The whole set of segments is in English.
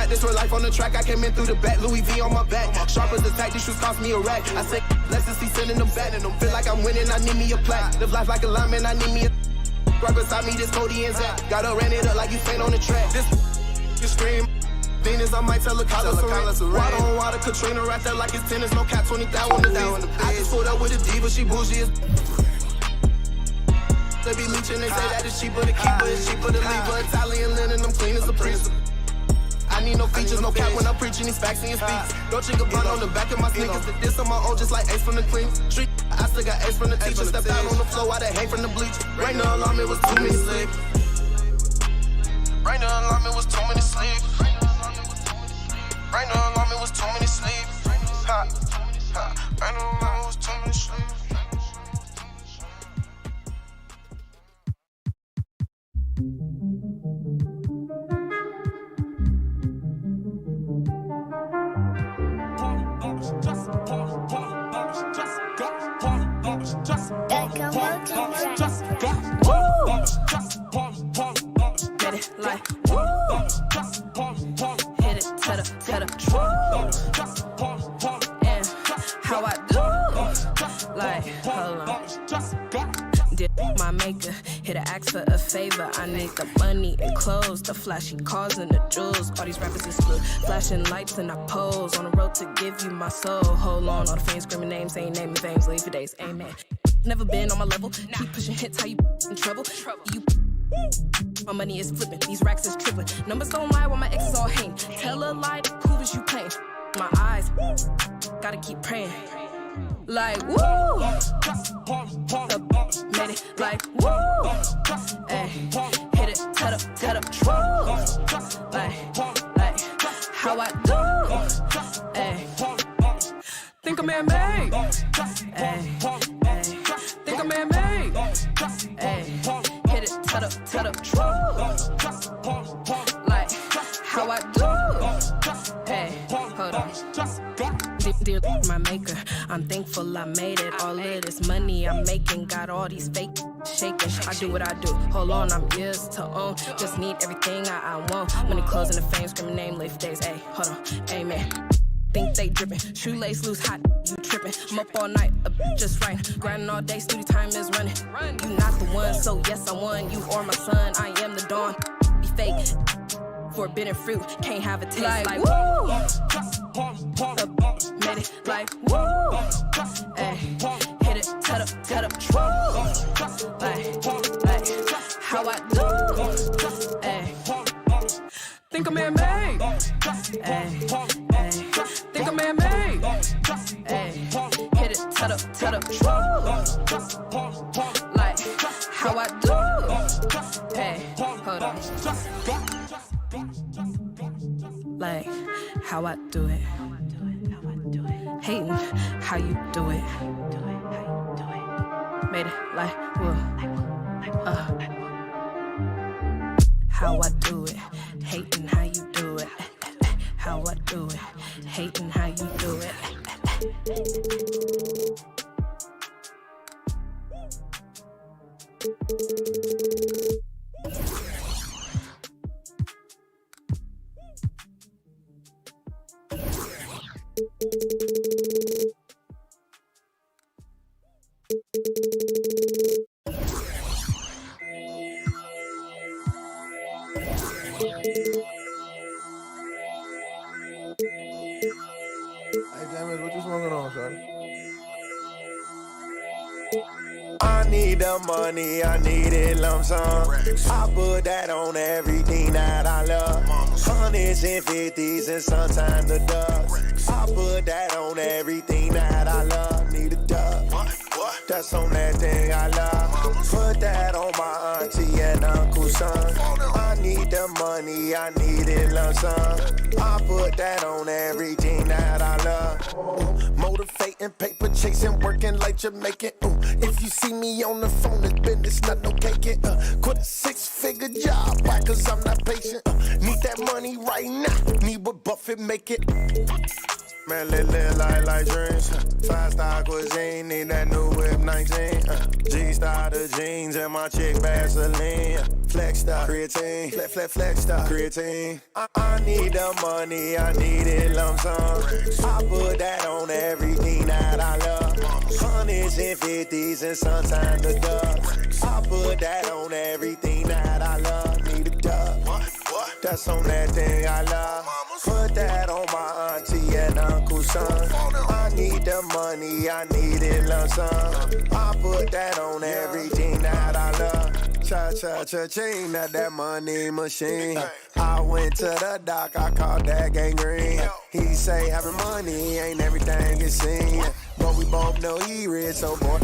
back, this real life on the track. I came in through the back, Louis V on my back. Sharp as the tack, these shoes cost me a rack. I say, let's just see sending them back. And don't feel like I'm winning, I need me a plaque. Live life like a lineman, I need me a... Right beside me, this Cody and Zach. Gotta ran it up like you faint on the track. This you scream. Venus, I might tell her Carlos water on water, Katrina right there like it's tennis. No cap, 20,000 on the lead. I just pulled up with a diva, she bougie as... They be leeching, they say that it's cheaper to keep her, it's cheaper to leave her. Italian linen, I'm clean as a priest. I need no features, no cap when I'm preaching these facts and speaks. No chicken bun on the back of my sneakers. This on my own, just like Ace from the clean street. I still got Ace from the teacher. Stepped out on the floor, I hang from the bleach. Rain the alarm, it was too many sleep. Rain the alarm, it was too many sleep. Rain the alarm, it was too many sleep. Ha, ha. Rain the alarm, it was too many sleep. For a favor, I need the money and clothes, the flashy cars and the jewels. All these rappers exclude flashing lights and I pose on the road to give you my soul. Hold on, all the fans screaming names, ain't naming veins, leave for days, amen. Never been on my level, keep pushing hits, how you in trouble? You my money is flipping, these racks is tripping. Numbers don't lie while my exes all hang. Tell a lie to prove is you playing. My eyes, gotta keep praying. Like, woo! Made it like, woo! Ay, hit it, tet up, true! Like, how I do? Ay, think I'm man-made. Ay, think I'm man-made. Ay, hit it, tet up, true! Like, how I do? Ay, hold on. Dear my maker, I'm thankful I made it. All of this money I'm making got all these fake shaking. I do what I do. Hold on, I'm years to own. Just need everything I want. Money, clothes, and the fame, screaming name, live days. Ay, hold on, amen. Think they dripping, shoelace loose, hot, you tripping. I'm up all night, just right. Grinding all day, studio time is running. You not the one, so yes I won. You or my son, I am the dawn. Be fake. Forbidden fruit, can't have a taste like woo! Made it like woo! Ay, hit it, tet up, true! Like, how I do? Ay, think I'm man-made. Ay, think I'm man-made. Ay, hit it, tet up, true! Like, how I do? Ay, hold on. Like, how I do it. Hating how you do it. Made it like, whoa. How I do it. Hating how you do it. How I do it. Hating how you do it. I need the money, I need it lump sum. I put that on everything that I love. Hundreds and fifties and sometimes the dubs. I put that on everything that I love. Need a dub. That's on that thing I love. Put that on my auntie and uncle's son. I need the money, I need it lump sum. I put that on everything that I love. Motivating, paper chasing, working like Jamaican. If you see me on the phone, it's business, not no caking. Quit a 6-figure job, why? Cause I'm not patient. Need that money right now, need what Buffett make it. Man, live like dreams. 5-star cuisine, need that new whip 19. G-star the jeans and my chick Vaseline. Flex star, creatine, flex star, creatine. I need the money, I need it lump sum. I put that on everything that I love. Hundreds and fifties and sometimes the dubs. I put that on everything that I love. Need a dub. That's on that thing I love. Put that on my auntie and uncle's son. I need the money, I need it lump sum. I put that on everything that I love. Cha-cha-cha-ching, that money machine. I went to the doc, I called that gangrene. He say having money ain't everything it seems. But we both know he rich, so boy.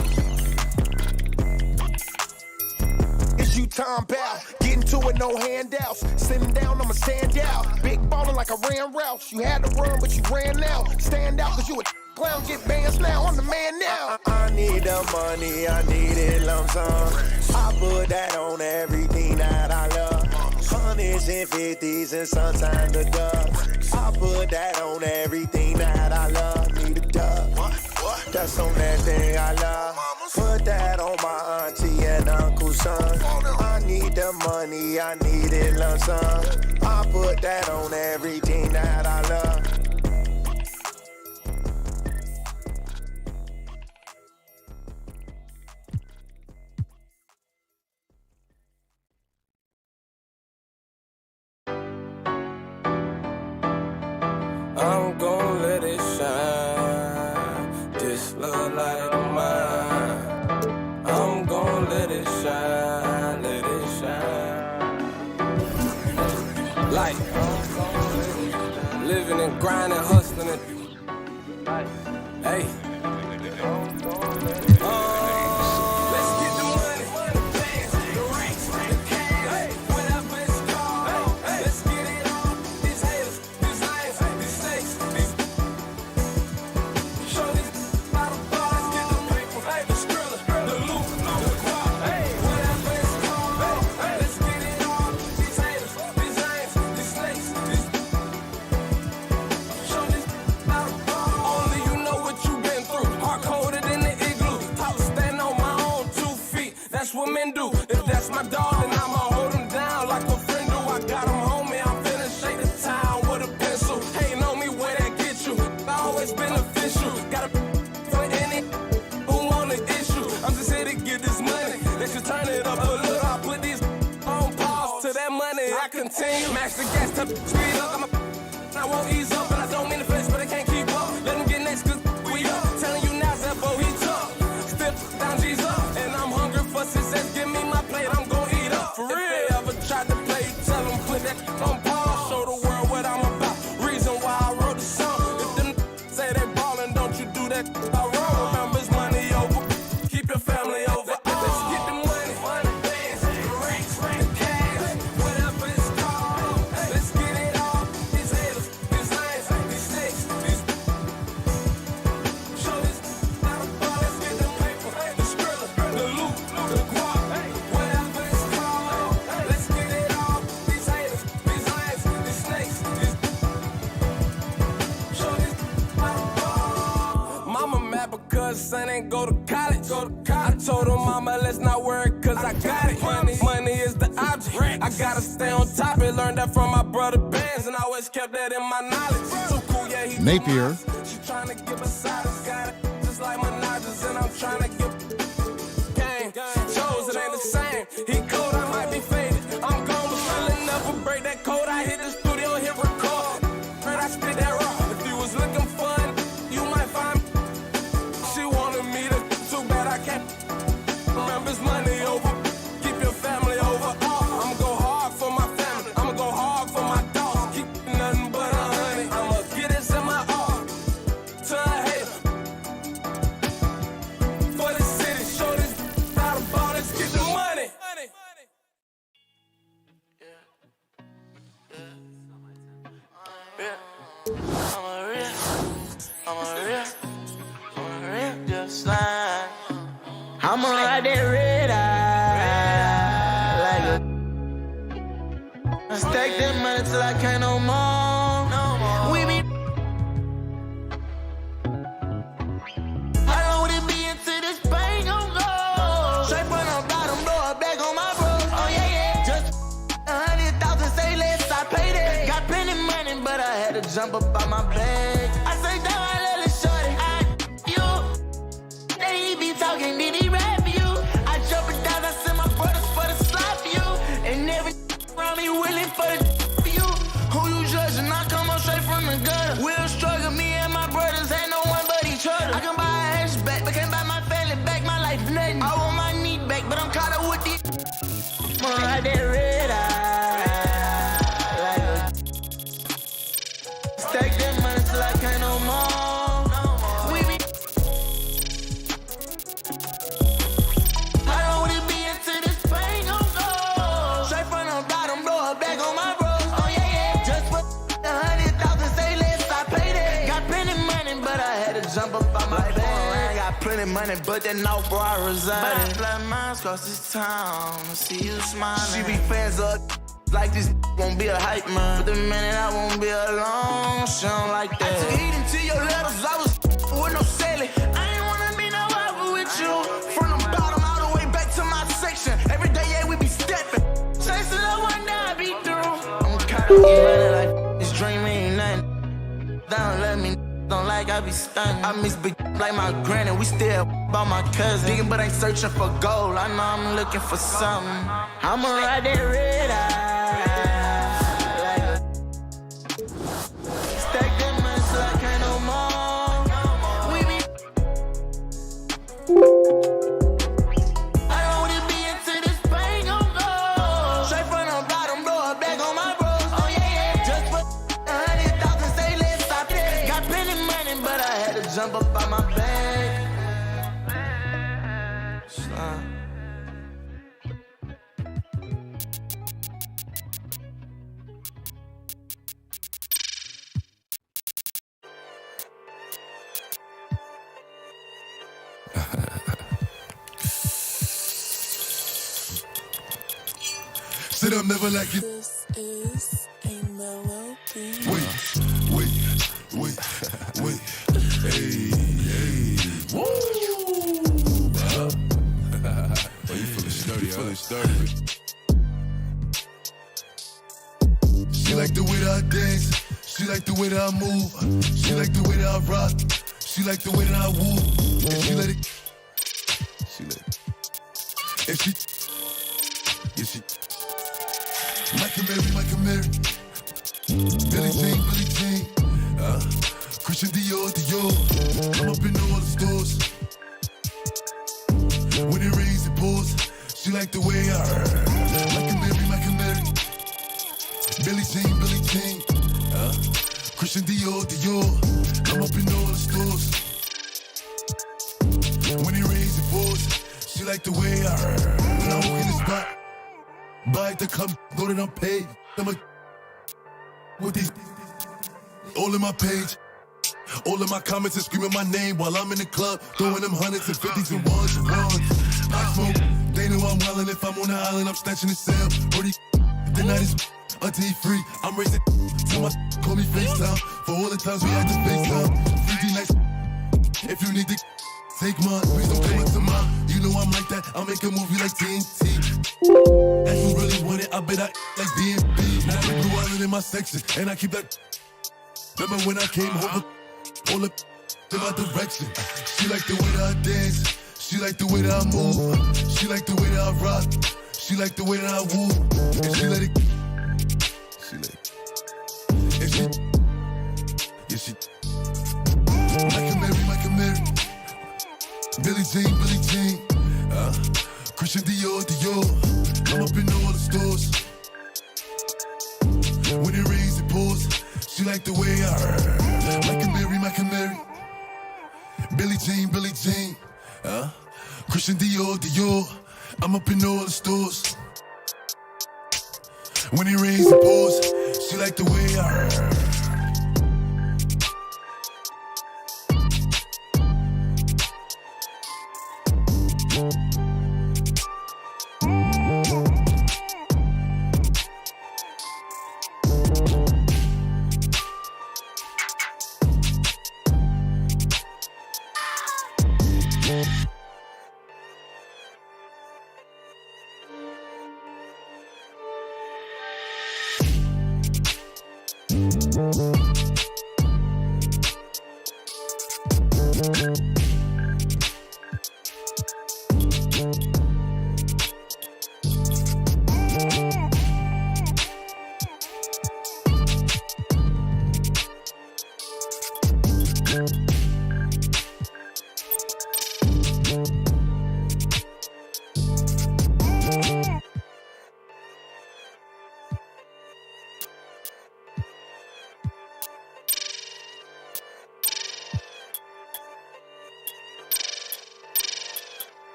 It's you time bow, getting to it, no handouts. Sitting down, I'ma stand out. Big ballin' like I ran routes. You had to run, but you ran out. Stand out, cause you a clown, get bands now. I'm the man now. I need the money, I need it lump sum. I put that on everything that I love. Hundreds and fifties and sometimes the dubs. I put that on everything that I love. Need a dub. That's on that thing I love. Put that on my auntie and uncle's son. I need the money, I need it lump sum. I put that on everything that I love. I'm gon' let it shine. This love light of mine. I'm gon' let it shine, let it shine. Like living and grinding, hustling and hey. Let's get the money, the racks, the cash, whatever it's called. Let's get it on. These haters, these lions, these snakes, these show these bottle ball. Let's get the paper, the skrilla, the loot, the quad. Whatever it's called. Let's get it on. These haters, these lions, these snakes, these show these bottle ball. Only you know what you've been through. Heart colder than the igloo. I was standing on my own 2 feet. That's what men do. If that's my dog, then I'ma hold him down like a friend do. I got him homie, I'm finna shake the town with a pencil. Hating on me, where that get you? I always beneficial. Got a for any who want an issue. I'm just here to get this money. They should turn it up a little. I put these on pause to that money. I continue. Max the gas, to speed up. I won't ease up, and I don't mean to flex, but I can't keep up. Let them get next, cause we up. Telling you now, Zeppo, he tough. Still down G's up, and I'm hungry for success. Give me my plate, I'm gon' eat up. For real. If they ever tried to play, tell them put that on pause. Show the world what I'm about. Reason why I wrote the song. If them say they ballin', don't you do that wrong. Remember, it's money over. Keep your family over. Let's get the money. The racks, the cash, whatever it's called. Let's get it all. These haters, these lions, these snakes, these show this bottle ball. Let's get the paper, the skrilla, the loot, the quad. Whatever it's called. Let's get it all. These haters, these lions, these snakes, these show this bottle ball. Mama mad because son ain't go to college. I told her, mama, let's not worry, cause I got it. Money is the object. I gotta stay on top. I learned that from my brother Benz, and I always kept that in my knowledge. Too cool, yeah, he Napier. She tryna give a silence, got it just like my nodges, and I'm tryna give game. Chose it ain't the same. He cold, I might be faded. I'm gone, but still never break that code. I hit the studio, hit record. Heard I spit that rock. If you was looking fun, you might find me. She wanted me to, too bad I can't. Remember, it's money over. Keep your family over. I'ma go hard for my family. I'ma go hard for my dogs. Keep nothing but a honey. I'ma get this in my all. To a hater. For the city, show this out of ball. Let's get the money. I'ma ride that red eye like a stack that money till I can't no more. We be had to jump up out my bag. I say, damn, I let it shorty. You. Then he be talking, then he rap you. I jump it down, I send my brothers for the slap you. And every around me willing for the for you. Who you judging? I come up straight from the gutter. We'll struggle, me and my brothers ain't no one but each other. I can buy a hatchback, but can't buy my family back. My life nothing. I want my knee back, but I'm caught up with these. I'ma ride that red eye. Like stack that money till I can't no more. We be. I don't wanna be into this pain, no go. Straight from the bottom, blow a bag on my bros. Oh yeah, yeah. Just put 100,000, say less, I pay that. Got plenty money, but I had to jump up out my bag. I got plenty money, but then now bro, I resign. But I fly miles across this town to see you smiling. She be fans of like this won't be a hype man. But the minute I won't be alone, she don't like that. I took heat into your letters, I was with no selling. I ain't wanna be no rival with you. From the bottom all the way back to my section. Every day, yeah, we be stepping. Chasing the one that I be through. I'm kinda getting like this dream ain't nothing. Don't let me don't like I be stunning. I miss big like my granny. We still by my cousin. Digging but ain't searching for gold. I know I'm looking for something. I'ma ride that red eye. Stack that money till I can't no more. We be. I don't wanna be into this pain, no go. Straight from the bottom, blow a bag on my bros. Oh yeah, yeah. Just put 100,000, say less, I pay. Got plenty money, but I had to jump up out my bag. Said I'm never like you. This is a melody. Wait. Hey. Woo! Oh, you feeling sturdy, sturdy. She like the way that I dance. She like the way that I move. She like the way that I rock. She like the way that I woo. And she let it. And she. Yeah, she. MyCareer. Billie Jean. Christian Dior. I'm up in all the stores. When it rains, it pours. She like the way I MyCareer. Billie Jean. Christian Dior. I'm up in all the stores. When it rains, it pours. She like the way I when I walk in the spot. Buy the cup, know that I'm paid. I'm a with these all in my page. All of my comments and screaming my name while I'm in the club, throwing them hundreds and fifties and ones. I smoke, they know I'm wildin'. If I'm on the island, I'm snatching the cell. Brody, the night is until he free. I'm racing till my call me FaceTime. For all the times we had to FaceTime. 3D nights, if you need to take mine, please don't come up to mine. You know I'm like that, I'll make a movie like TNT. If you really want it, I bet I like DMB. Now the blue island in my section, and I keep that. Remember when I came over, all up in my direction. She like the way that I dance. She like the way that I move. She like the way that I rock. She like the way that I woo. And she let it. And she. Yeah, she. MyCareer. Billie Jean. Christian Dior. I'm up in all the stores. When it rains, it pours. She like the way I MyCareer. Billie Jean. Christian Dior. I'm up in all the stores. When it rains, it pours. She like the way I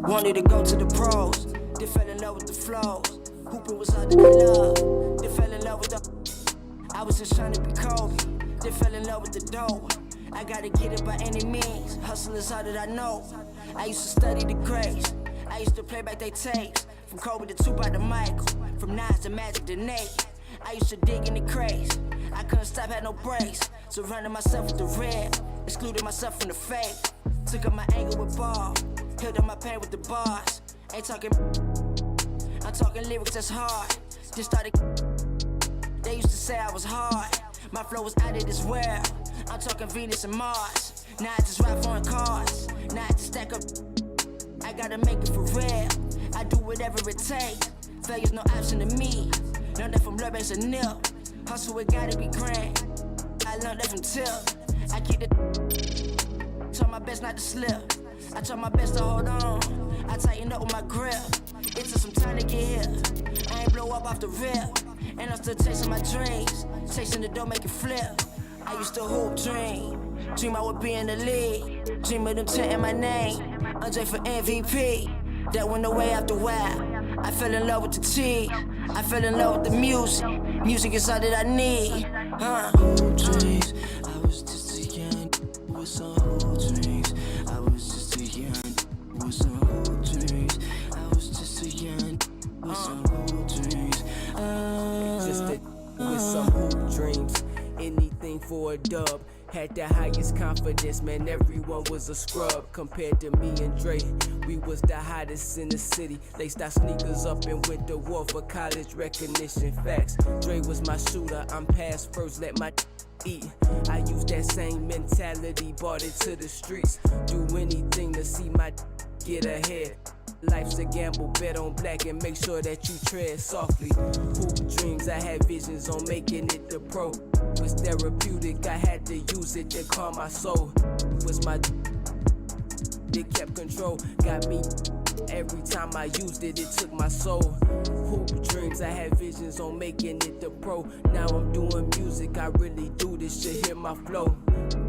Wanted to go to the pros, then fell in love with the flows. Hooping was all that I love, then fell in love with the. I was just trying to be Kobe, then fell in love with the dough. I gotta get it by any means, hustle is all that I know. I used to study the grades, I used to play back they tapes. From Kobe to Tupac to Michael, from Nas to Magic to Nate. I used to dig in the crates, I couldn't stop, had no brakes. Surrounded myself with the red, excluded myself from the fake. Took up my anger with ball, healed up my pain with the bars. Ain't talking, I'm talking lyrics that's hard. Just started, they used to say I was hard. My flow was out of this world. I'm talking Venus and Mars. Now I just ride foreign cars. Now I just stack up. I gotta make it for real. I do whatever it takes. Failure's no option to me. Learned that from Lil Banks and Nip. Hustle, it gotta be grand. I learned that from Tip. I keep the. Try my best not to slip. I try my best to hold on. I tighten up with my grip. It took some time to get here. I ain't blow up off the rip. And I'm still chasing my dreams. Chasing the dough, make it flip. I used to hoop, dream I would be in the league. Dream of them chanting my name. Andre for MVP. That went away after a while. I fell in love with the cheese. I fell in love with the music. Music is all that I need. Hoop dreams. I was just a young with some hoop dreams. I was just a young with some hoop dreams. I was just a young with some hoop dreams. Just a with some hoop dreams. Anything for a dub. Had the highest confidence, man, everyone was a scrub. Compared to me and Dre, we was the hottest in the city. Laced our sneakers up and went to war for college recognition. Facts, Dre was my shooter, I'm past first, let my eat. I used that same mentality, brought it to the streets. Do anything to see my get ahead. Life's a gamble, bet on black and make sure that you tread softly. Hoop dreams, I had visions on making it the pro. It was therapeutic, I had to use it to calm my soul. It was my it kept control, got me. Every time I used it, it took my soul. Hoop dreams, I had visions on making it the pro. Now I'm doing music, I really do this shit, hear my flow.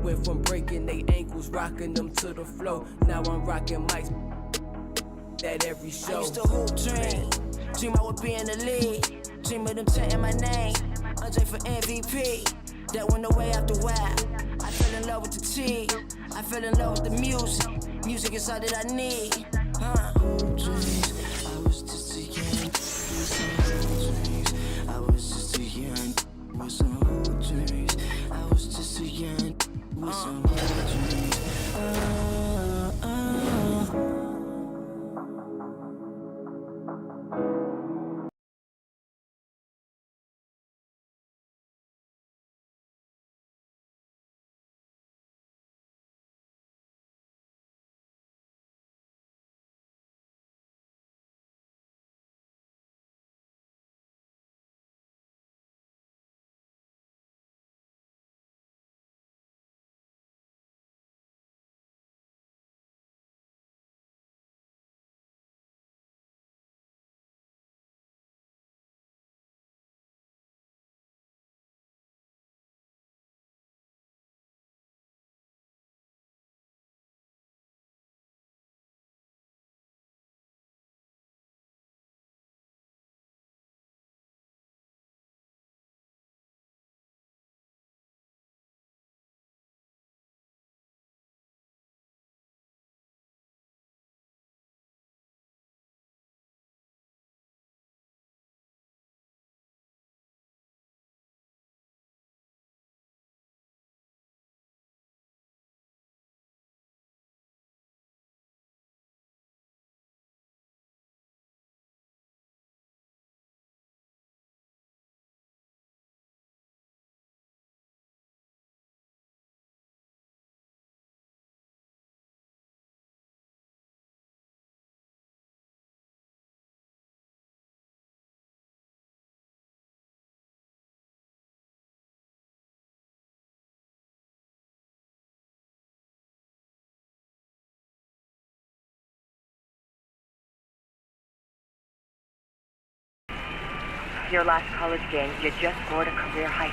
Went from breaking they ankles, rocking them to the flow. Now I'm rocking mics at every show. I used to hoop, dream I would be in the league. Dream of them chanting my name. Andre for MVP. That went away after a while. I fell in love with the cheese. I fell in love with the music. Music is all that I need. Hoop dreams. I was just a young with some hoop dreams. I was just a young with some hoop dreams. I was just a young with some hoop dreams. your last college game, you just scored a career-high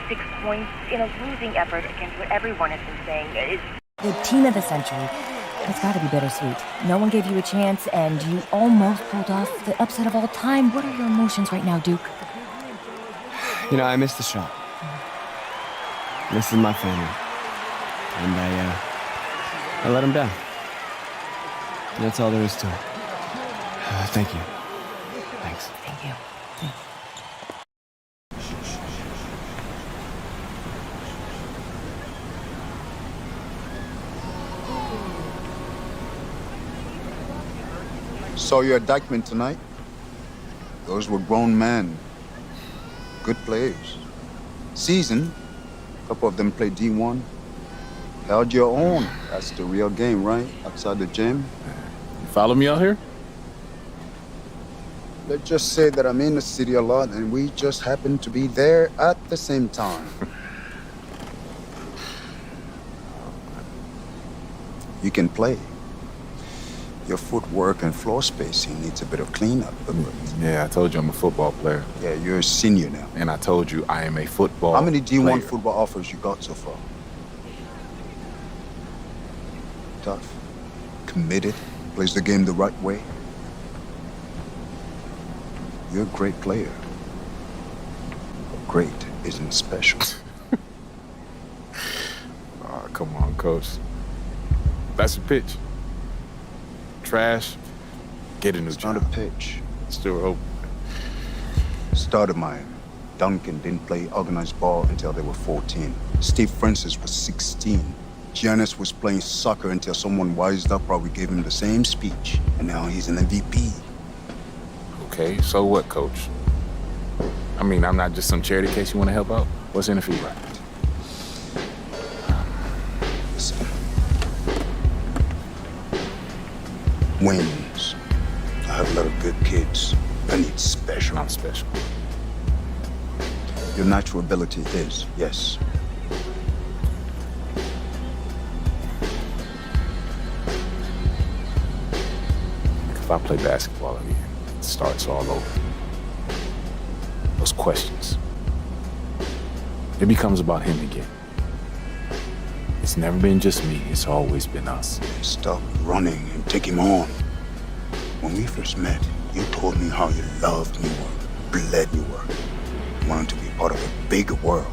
36 points in a losing effort against what everyone has been saying is... The team of the century. It's gotta be bittersweet. No one gave you a chance, and you almost pulled off the upset of all time. What are your emotions right now, Duke? You know, I missed the shot. This is my family. And I let them down. That's all there is to it. Thank you. Thanks. Thank you. Saw you at Dykeman tonight. Those were grown men. Good players. Seasoned. A couple of them played D1. Held your own. That's the real game, right? Outside the gym. You follow me out here? Let's just say that I'm in the city a lot and we just happen to be there at the same time. You can play. Your footwork and floor spacing needs a bit of cleanup. Yeah, I told you I'm a football player. Yeah, you're a senior now. And I told you I am a football How many D1 player. football offers you got so far? Tough. Committed. Plays the game the right way. You're a great player. But great isn't special. Oh, come on, coach. That's a pitch. Trash. Get a new job. Not a pitch. Still open. Stoudemire, Duncan didn't play organized ball until they were 14. Steve Francis was 16. Giannis was playing soccer until someone wised up, probably gave him the same speech. And now he's an MVP. Okay, so what, coach? I mean, I'm not just some charity case you want to help out. What's in it for you? Right. Listen. Wins. I have a lot of good kids. I need special. I'm special. Your natural ability is, yes. If I play basketball again, it starts all over. Those questions. It becomes about him again. It's never been just me, it's always been us. Stop running and take him on. When we first met, you told me how you loved New York, bled New York. You wanted to be part of a bigger world.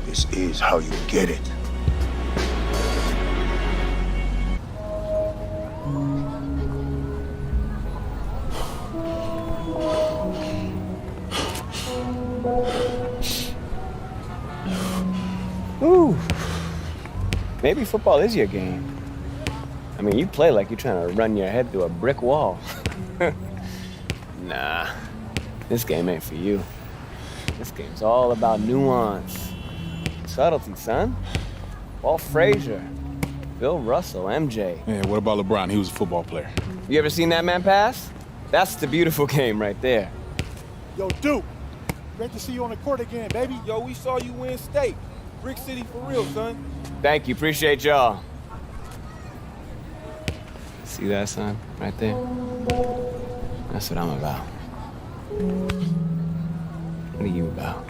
This is how you get it. Ooh. Maybe football is your game. I mean, you play like you're trying to run your head through a brick wall. Nah, this game ain't for you. This game's all about nuance. Subtlety, son. Walt Frazier, Bill Russell, MJ. Yeah, what about LeBron? He was a football player. You ever seen that man pass? That's the beautiful game right there. Yo, Duke, great to see you on the court again, baby. Yo, we saw you win state. Brick City for real, son. Thank you, appreciate y'all. See that, son? Right there? That's what I'm about. What are you about?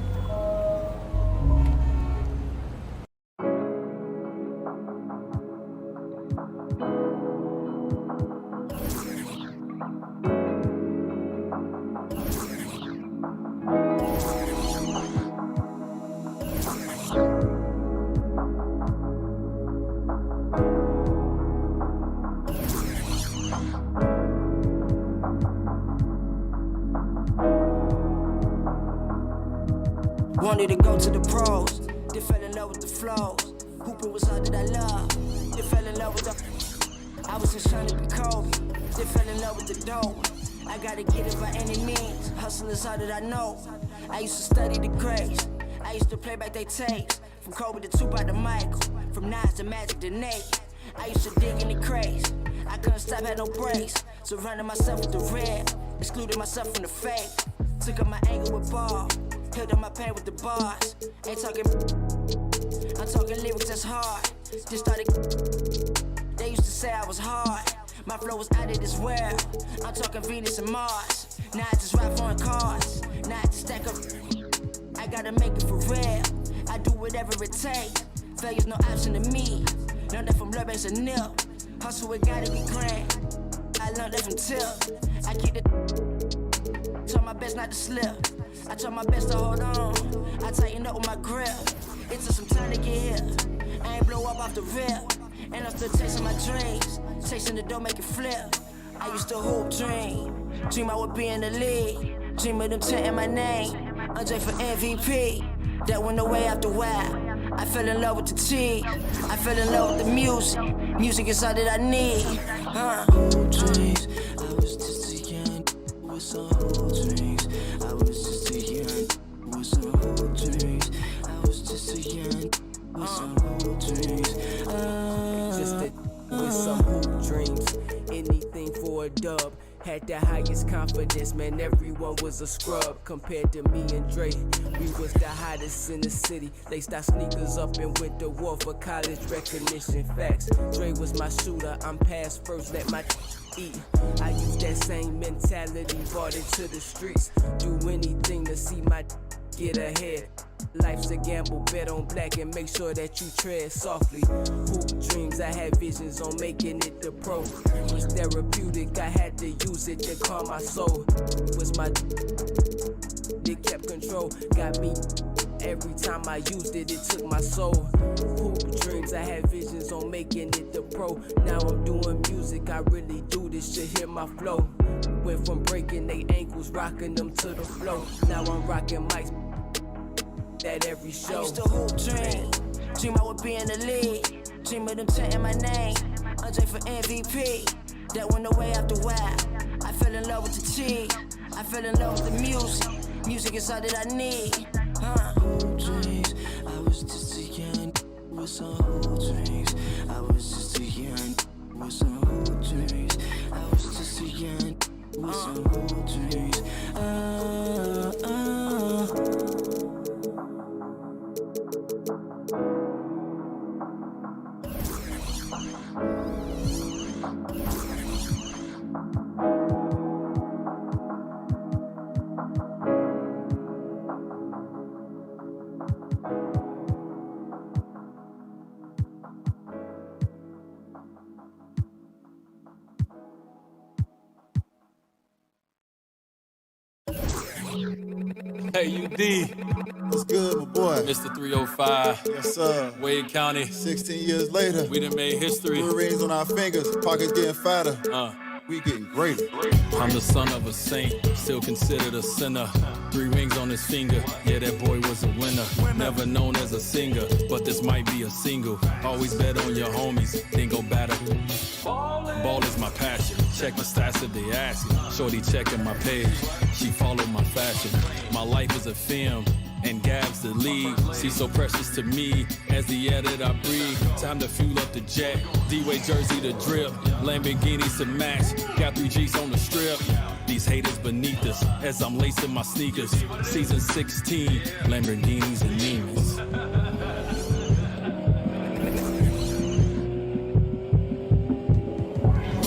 Wanted to go to the pros, they fell in love with the flows. Hooping was all that I love, they fell in love with the... I was just trying to be Kobe, they fell in love with the dope. I gotta get it by any means, hustle is all that I know. I used to study the grades, I used to play back they tapes. From Kobe to Tupac to Michael, from Nas to Magic to Nate. I used to dig in the crates, I couldn't stop, had no brakes. Surrounded myself with the red, excluded myself from the fake. Took up my anger with ball, healed up my pain with the bars. Ain't talking, I'm talking lyrics that's hard. Just started, they used to say I was hard. My flow was out of this world. I'm talking Venus and Mars. Now I just ride foreign cars. Now I just stack up. I gotta make it for real. I do whatever it takes. Failure's no option to me. Learned that from Lil Banks and Nip. Hustle, it gotta be grand. I learned that from Tip. I keep the. Try my best not to slip. I try my best to hold on. I tighten up with my grip. It took some time to get here. I ain't blow up off the rip. And I'm still chasing my dreams. Chasing the door, make it flip. I used to hoop, dream I would be in the league. Dream of them chanting my name. Andre for MVP. That went away after a while. I fell in love with the T. I fell in love with the music. Music is all that I need. Hoop dreams. I was just a young with some hoop dreams. I was just a young with some hoop dreams. I was just a young with some hoop dreams. Just a with some hoop dreams. Anything for a dub. Had the highest confidence, man, everyone was a scrub. Compared to me and Dre, we was the hottest in the city. Laced our sneakers up and went to war for college recognition. Facts, Dre was my shooter, I'm pass first, let my eat. I use that same mentality, brought it to the streets. Do anything to see my get ahead. Life's a gamble, bet on black and make sure that you tread softly. Hoop dreams, I had visions on making it the pro. It was therapeutic, I had to use it to calm my soul. It was my it kept control, got me. Every time I used it, it took my soul. Hoop dreams, I had visions on making it the pro. Now I'm doing music, I really do this shit, hear my flow. Went from breaking they ankles, rocking them to the flow. Now I'm rocking mics at every show. I used to hoop, dream I would be in the league. Dream of them chanting my name. Andre for MVP. That went away after a while. I fell in love with the T. I fell in love with the music. Music is all that I need. Hoop dreams. I was just a young with some hoop dreams. I was just a young with some hoop dreams. I was just a young with some hoop dreams. Hey, UD. What's good, my boy? Mr. 305. Yes, sir. Wade County. 16 years later. We done made history. 3 rings on our fingers, pockets getting fatter. We getting greater. I'm the son of a saint, still considered a sinner. 3 rings on his finger, yeah, that boy was a winner. Never known as a singer, but this might be a single. Always bet on your homies, then go batter. Ball is my passion, check the stats if they ask it. Shorty checking my page, she followed my fashion. My life is a film, and Gab's the lead. She's so precious to me, as the air that I breathe. Time to fuel up the jet, D-Way jersey to drip, Lamborghinis to match, got 3 G's on the strip. These haters beneath us, as I'm lacing my sneakers. Season 16, Lamborghinis and Nemas.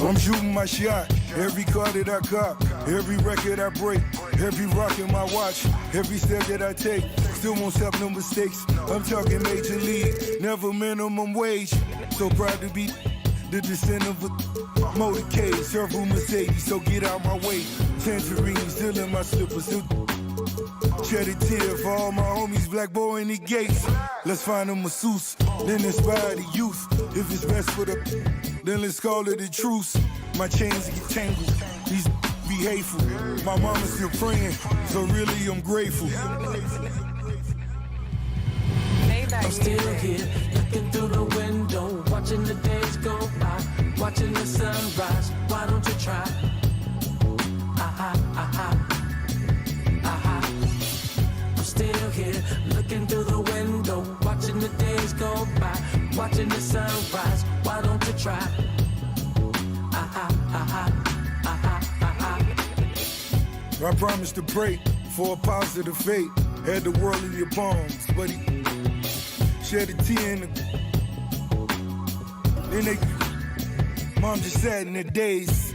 I'm shooting my shot, every car that I cop, every record I break, every rock in my watch, every step that I take, still won't stop no mistakes. I'm talking major league, never minimum wage. So proud to be the descent of a motorcade, several Mercedes, so get out my way. Tangerine, still in my slippers, still shed a tear for all my homies, black boy in the gates. Let's find a masseuse, then inspire the youth. If it's best for the, then let's call it a truce. My chains get tangled, these be hateful. My mama's still praying, so really I'm grateful. I'm still here, looking through the window, watching the days go by, watching the sunrise. Why don't you try? I'm still here, looking through the window, watching the days go by, watching the sunrise. Why don't you try? I promised to pray for a positive fate. Had the world in your palms, but he shed a tear in the. Then they, mom just sat in the days.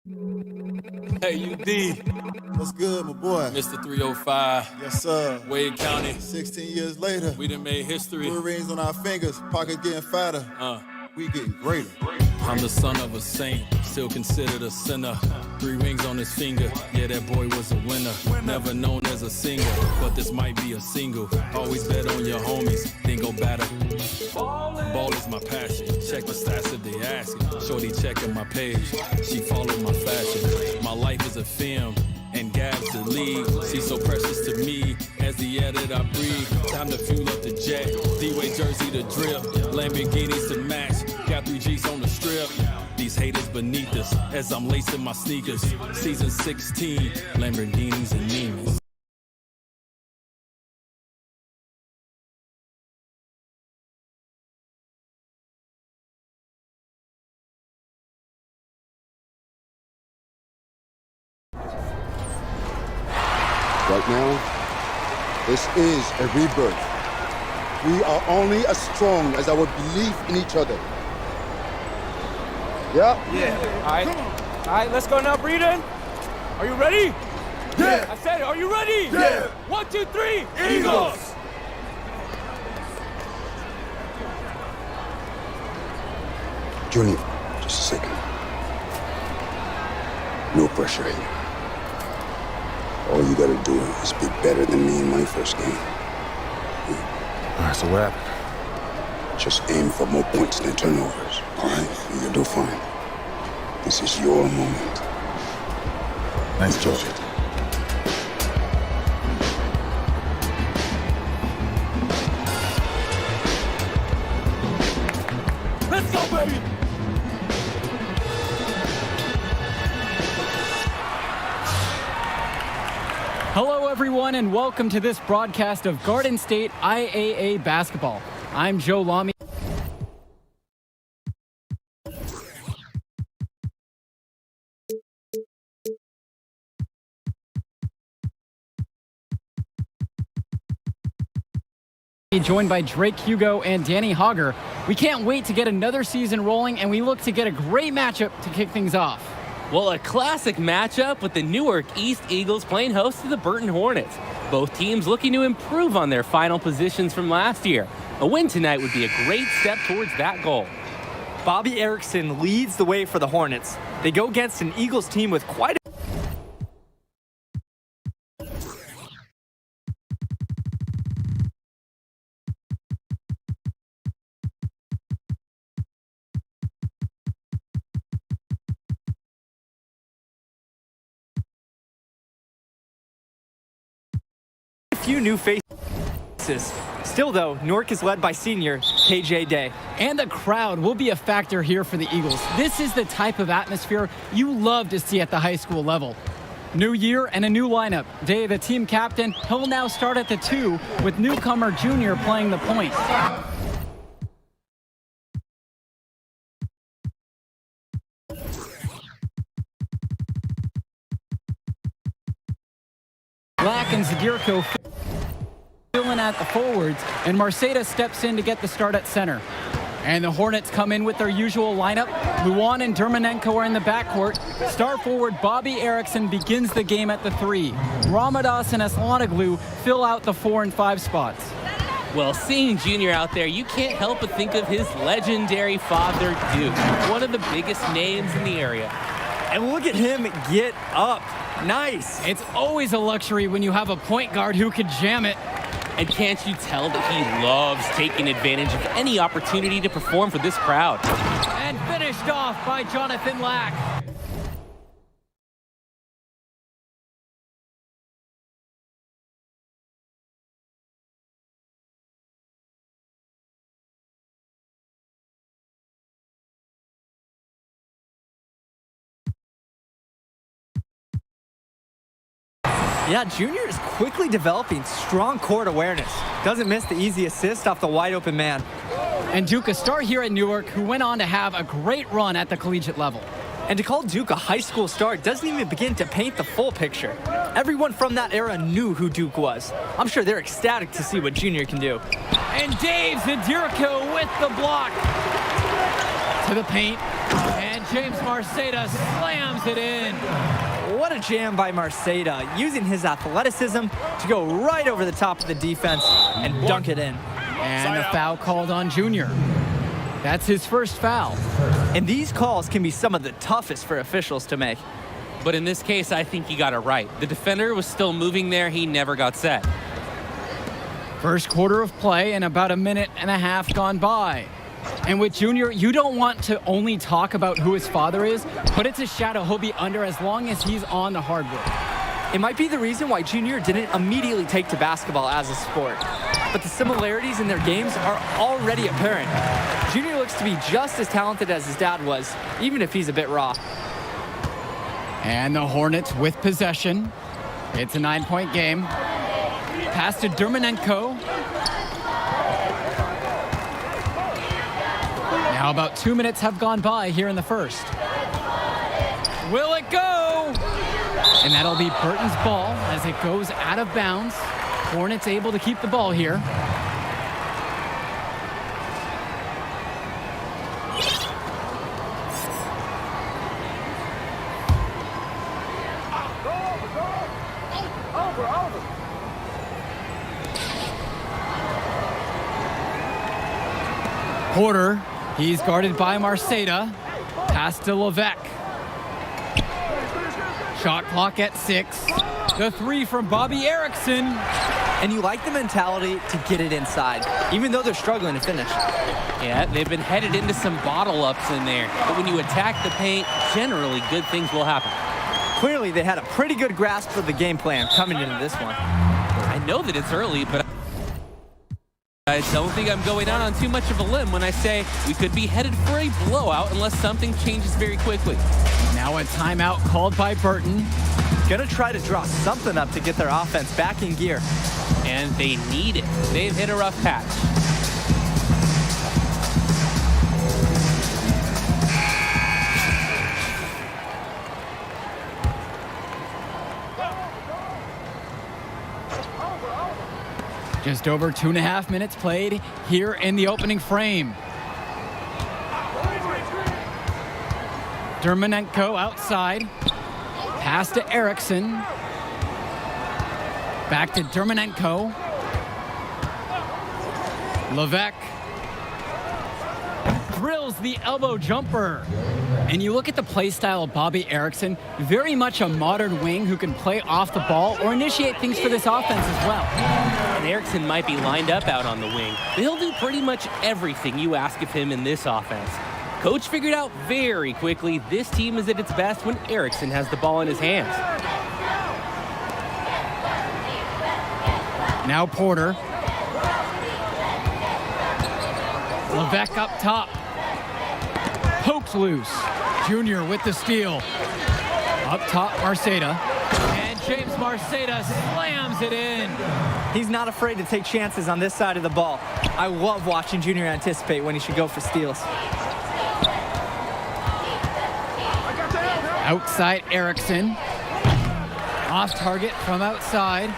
Hey, UD. What's good, my boy? Mr. 305. Yes, sir. Wade County. 16 years later. We done made history. 3 rings on our fingers, pockets getting fatter. We getting greater. I'm the son of a saint, still considered a sinner. 3 rings on his finger, yeah, that boy was a winner. Never known as a singer, but this might be a single. Always bet on your homies, then go batter. Ball is my passion, check the stats if they asking. Shorty checking my page, she followed my fashion. My life is a film, and Gab's the lead. She's so precious to me, as the air that I breathe. Time to fuel up the jet, D-Way jersey to drip, Lamborghinis to match. Got 3 G's on the strip. These haters beneath us, as I'm lacing my sneakers. Season 16, Lamborghinis and Nimas. Right now, this is a rebirth. We are only as strong as our belief in each other. Yeah? All right, let's go now, Breeden. Are you ready? Yeah. I said, are you ready? Yeah. 1, 2, 3, Eagles! Junior, just a second. No pressure here. All you gotta do is be better than me in my first game. All right, so what happened? Just aim for more points than turnovers, all right? You'll do fine. This is your moment. Nice job. Let's go, baby! Hello, everyone, and welcome to this broadcast of Garden State IAA basketball. I'm Joe Lamy. Joined by Drake Hugo and Danny Hogger. We can't wait to get another season rolling, and we look to get a great matchup to kick things off. Well, a classic matchup with the Newark East Eagles playing host to the Burton Hornets. Both teams looking to improve on their final positions from last year. A win tonight would be a great step towards that goal. Bobby Erickson leads the way for the Hornets. They go against an Eagles team with quite a few new faces. Still, though, Newark is led by senior KJ Day. And the crowd will be a factor here for the Eagles. This is the type of atmosphere you love to see at the high school level. New year and a new lineup. Day, the team captain, he'll now start at the 2 with newcomer Junior playing the point. Black and Zadirko filling at the forwards, and Mercedes steps in to get the start at center. And the Hornets come in with their usual lineup. Luan and Dermanenko are in the backcourt. Star forward Bobby Erickson begins the game at the 3. Ramadas and Aslanoglu fill out the 4 and 5 spots. Well, seeing Junior out there, you can't help but think of his legendary father, Duke, one of the biggest names in the area. And look at him get up. Nice. It's always a luxury when you have a point guard who could jam it. And can't you tell that he loves taking advantage of any opportunity to perform for this crowd? And finished off by Jonathan Lack. Yeah, Junior is quickly developing strong court awareness. Doesn't miss the easy assist off the wide open man. And Duke, a star here at Newark, who went on to have a great run at the collegiate level. And to call Duke a high school star doesn't even begin to paint the full picture. Everyone from that era knew who Duke was. I'm sure they're ecstatic to see what Junior can do. And Dave Zadirko with the block. To the paint. And James Marceda slams it in. What a jam by Marceda, using his athleticism to go right over the top of the defense and dunk it in. And a foul called on Junior. That's his first foul. And these calls can be some of the toughest for officials to make. But in this case, I think he got it right. The defender was still moving there. He never got set. First quarter of play and about a minute and a half gone by. And with Junior, you don't want to only talk about who his father is, but it's a shadow he'll be under as long as he's on the hardwood. It might be the reason why Junior didn't immediately take to basketball as a sport. But the similarities in their games are already apparent. Junior looks to be just as talented as his dad was, even if he's a bit raw. And the Hornets with possession. It's a 9-point game. Pass to Dermanenko. Now about 2 minutes have gone by here in the first. Will it go? And that'll be Burton's ball as it goes out of bounds. Hornets able to keep the ball here. Porter, he's guarded by Marceda. Pass to Levesque. Shot clock at 6. The three from Bobby Erickson. And you like the mentality to get it inside, even though they're struggling to finish. Yeah, they've been headed into some bottle ups in there. But when you attack the paint, generally good things will happen. Clearly, they had a pretty good grasp of the game plan coming into this one. I know that it's early, but I don't think I'm going out on too much of a limb when I say we could be headed for a blowout unless something changes very quickly. Now a timeout called by Burton. Gonna try to draw something up to get their offense back in gear. And they need it. They've hit a rough patch. Just over 2.5 minutes played here in the opening frame. Dermanenko outside. Pass to Erickson. Back to Dermanenko. Levesque drills the elbow jumper. And you look at the play style of Bobby Erickson, very much a modern wing who can play off the ball or initiate things for this offense as well. And Erickson might be lined up out on the wing, but he'll do pretty much everything you ask of him in this offense. Coach figured out very quickly this team is at its best when Erickson has the ball in his hands. Now Porter. Levesque up top. Pokes loose. Junior with the steal. Up top, Marceda. And James Marceda slams it in. He's not afraid to take chances on this side of the ball. I love watching Junior anticipate when he should go for steals. Outside Erickson. Off target from outside.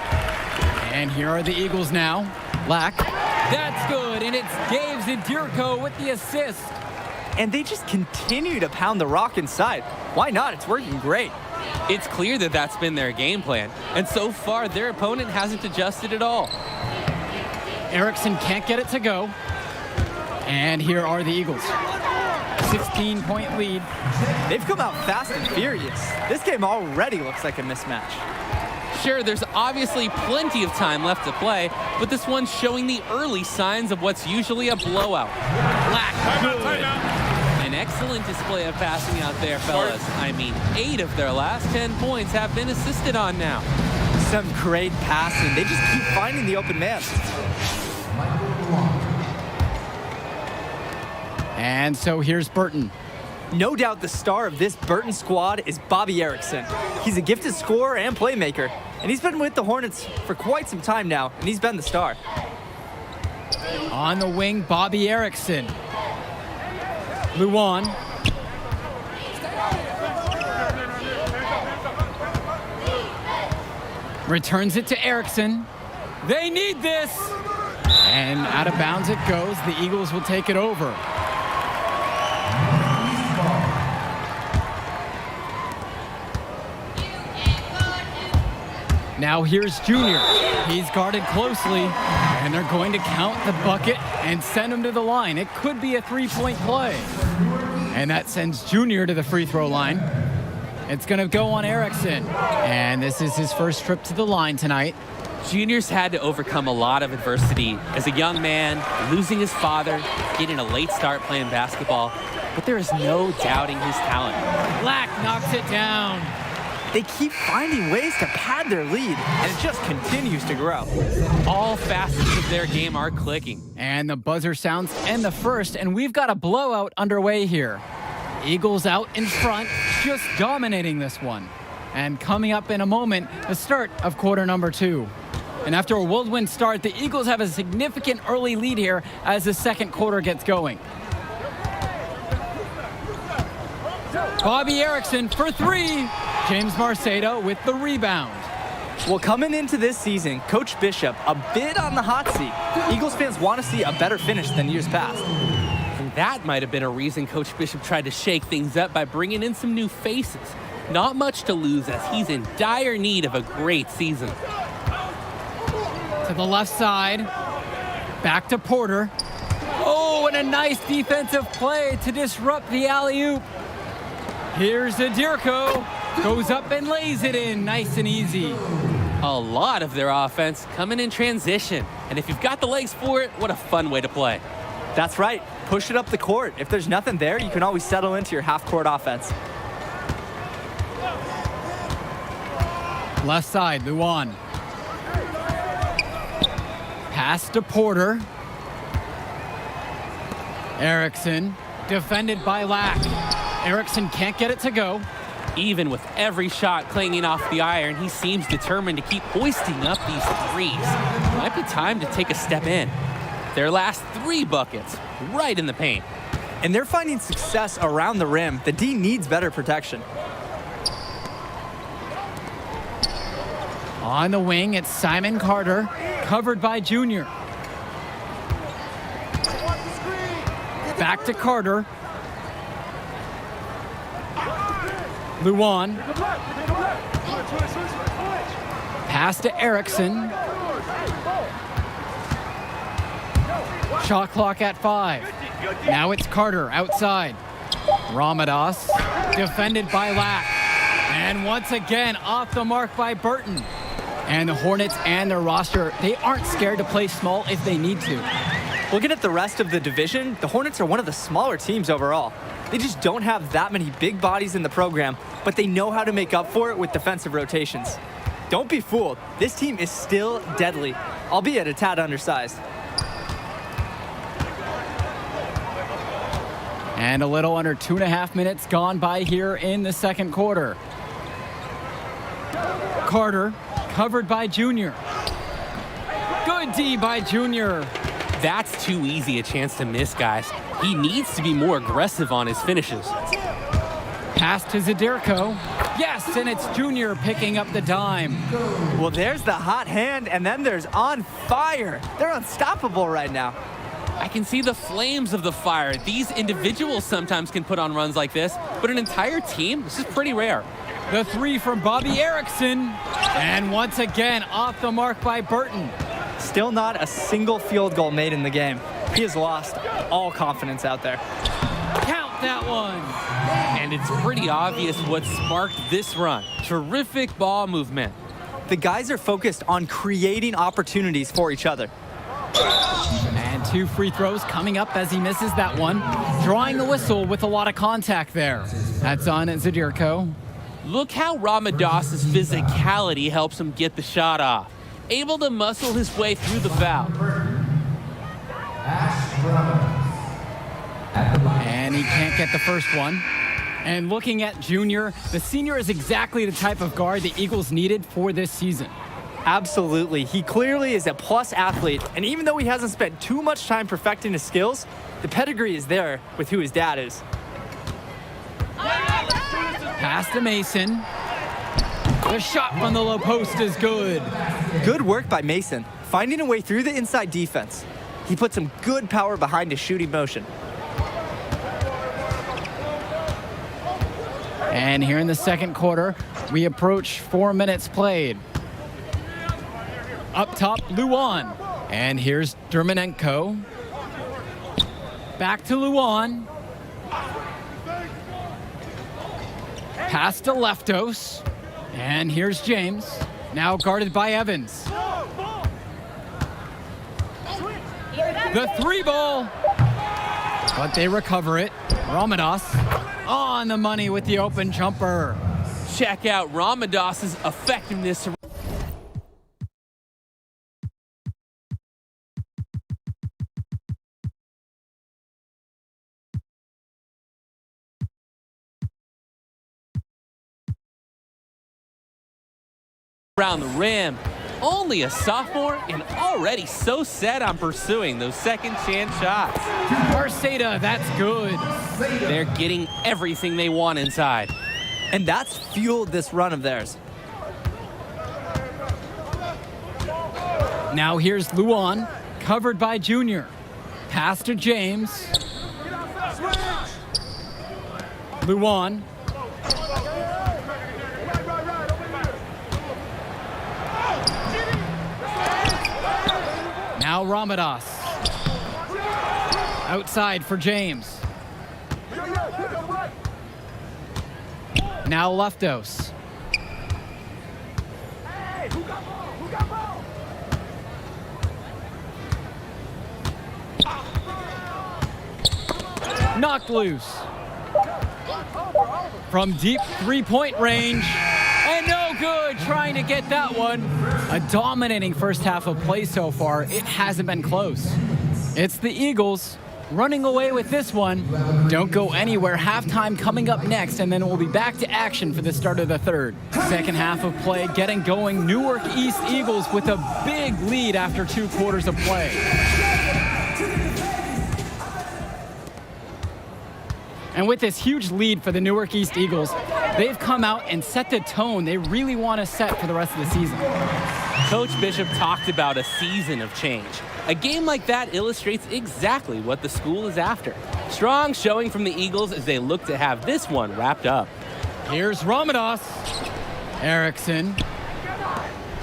And here are the Eagles now. Lack. That's good, and it's Dave Zadirko with the assist. And they just continue to pound the rock inside. Why not? It's working great. It's clear that that's been their game plan, and so far their opponent hasn't adjusted at all. Erickson can't get it to go. And here are the Eagles. 16-point lead. They've come out fast and furious. This game already looks like a mismatch. Sure, there's obviously plenty of time left to play, but this one's showing the early signs of what's usually a blowout. Black, good. An excellent display of passing out there, fellas. I mean, 8 of their last 10 points have been assisted on now. Some great passing. They just keep finding the open man. And so here's Burton. No doubt the star of this Burton squad is Bobby Erickson. He's a gifted scorer and playmaker, and he's been with the Hornets for quite some time now, and he's been the star. On the wing, Bobby Erickson. Luan. Returns it to Erickson. They need this! And out of bounds it goes. The Eagles will take it over. Now here's Junior. He's guarded closely, and they're going to count the bucket and send him to the line. It could be a three-point play. And that sends Junior to the free throw line. It's going to go on Erickson. And this is his first trip to the line tonight. Junior's had to overcome a lot of adversity as a young man, losing his father, getting a late start playing basketball, but there is no doubting his talent. Black knocks it down. They keep finding ways to pad their lead, and it just continues to grow. All facets of their game are clicking. And the buzzer sounds end the first, and we've got a blowout underway here. Eagles out in front, just dominating this one. And coming up in a moment, the start of quarter number 2. And after a whirlwind start, the Eagles have a significant early lead here as the second quarter gets going. Bobby Erickson for 3. James Marceda with the rebound. Well, coming into this season, Coach Bishop a bit on the hot seat. Eagles fans want to see a better finish than years past. And that might have been a reason Coach Bishop tried to shake things up by bringing in some new faces. Not much to lose as he's in dire need of a great season. To the left side, back to Porter. Oh, and a nice defensive play to disrupt the alley-oop. Here's Zadirko, goes up and lays it in, nice and easy. A lot of their offense coming in transition. And if you've got the legs for it, what a fun way to play. That's right, push it up the court. If there's nothing there, you can always settle into your half-court offense. Left side, Luan. Pass to Porter. Erickson, defended by Lack. Erickson can't get it to go. Even with every shot clanging off the iron, he seems determined to keep hoisting up these threes. Might be time to take a step in. Their last 3 buckets, right in the paint. And they're finding success around the rim. The D needs better protection. On the wing, it's Simon Carter, covered by Junior. Back to Carter. Luan. Pass to Erickson. Shot clock at 5. Now it's Carter outside. Ramadas, defended by Lack. And once again, off the mark by Burton. And the Hornets and their roster, they aren't scared to play small if they need to. Looking at the rest of the division, the Hornets are one of the smaller teams overall. They just don't have that many big bodies in the program, but they know how to make up for it with defensive rotations. Don't be fooled. This team is still deadly, albeit a tad undersized. And a little under 2.5 minutes gone by here in the second quarter. Carter, covered by Junior. Good D by Junior. That's too easy a chance to miss, guys. He needs to be more aggressive on his finishes. Pass to Zadirko. Yes, and it's Junior picking up the dime. Well, there's the hot hand, and then there's on fire. They're unstoppable right now. I can see the flames of the fire. These individuals sometimes can put on runs like this, but an entire team, this is pretty rare. The 3 from Bobby Erickson. And once again, off the mark by Burton. Still not a single field goal made in the game. He has lost all confidence out there. Count that one. And it's pretty obvious what sparked this run. Terrific ball movement. The guys are focused on creating opportunities for each other. And 2 free throws coming up as he misses that one. Drawing the whistle with a lot of contact there. That's on Zadirko. Look how Ramadas's physicality helps him get the shot off. Able to muscle his way through the foul. And he can't get the first one. And looking at Junior, the senior is exactly the type of guard the Eagles needed for this season. Absolutely. He clearly is a plus athlete, and even though he hasn't spent too much time perfecting his skills, the pedigree is there with who his dad is. Pass to Mason. The shot from the low post is good. Good work by Mason, finding a way through the inside defense. He put some good power behind his shooting motion. And here in the second quarter, we approach 4 minutes played. Up top, Luan. And here's Dermanenko. Back to Luan. Pass to Leftos. And here's James. Now guarded by Evans. The 3-ball. But they recover it. Ramadas on the money with the open jumper. Check out Ramadas's effectiveness around the rim. Only a sophomore and already so set on pursuing those second chance shots. Marceda, that's good. They're getting everything they want inside. And that's fueled this run of theirs. Now here's Luan, covered by Junior. Pass to James. Luan. Now Ramadas. Outside for James. Now Leftos. Knocked loose. From deep three-point range. And no good trying to get that one. A dominating first half of play so far. It hasn't been close. It's the Eagles running away with this one. Don't go anywhere. Halftime coming up next, and then we'll be back to action for the start of the third. Second half of play getting going. Newark East Eagles with a big lead after 2 quarters of play. And with this huge lead for the Newark East Eagles, they've come out and set the tone they really want to set for the rest of the season. Coach Bishop talked about a season of change. A game like that illustrates exactly what the school is after. Strong showing from the Eagles as they look to have this one wrapped up. Here's Ramadas. Erickson.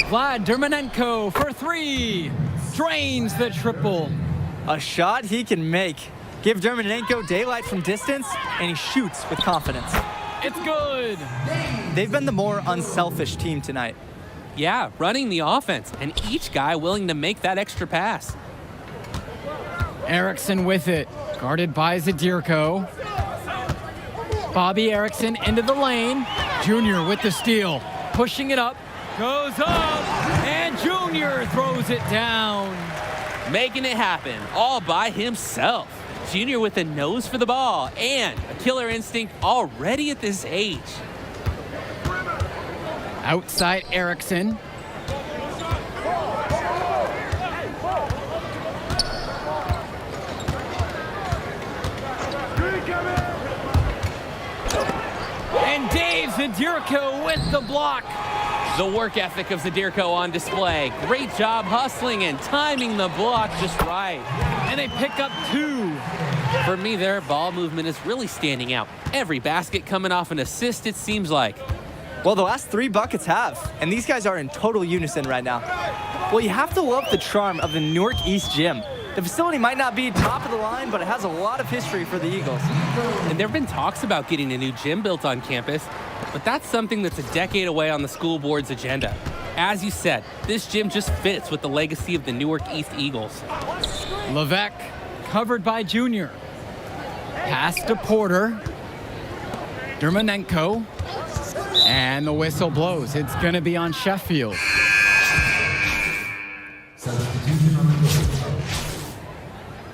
Vlad Dermanenko for 3. Drains the triple. A shot he can make. Give Dermanenko daylight from distance, and he shoots with confidence. It's good. They've been the more unselfish team tonight. Yeah, running the offense, and each guy willing to make that extra pass. Erickson with it, guarded by Zadirko. Bobby Erickson into the lane. Junior with the steal, pushing it up, goes up, and Junior throws it down. Making it happen all by himself. Junior with a nose for the ball and a killer instinct already at this age. Outside Erickson. And Dave Zadirko with the block. The work ethic of Zadirko on display. Great job hustling and timing the block just right. And they pick up 2. For me, their ball movement is really standing out. Every basket coming off an assist, it seems like. Well, the last 3 buckets have, and these guys are in total unison right now. Well, you have to love the charm of the Newark East Gym. The facility might not be top of the line, but it has a lot of history for the Eagles. And there have been talks about getting a new gym built on campus, but that's something that's a decade away on the school board's agenda. As you said, this gym just fits with the legacy of the Newark East Eagles. Levesque, covered by Junior. Pass to Porter. Dermanenko. And the whistle blows. It's going to be on Sheffield. Substitution on the court.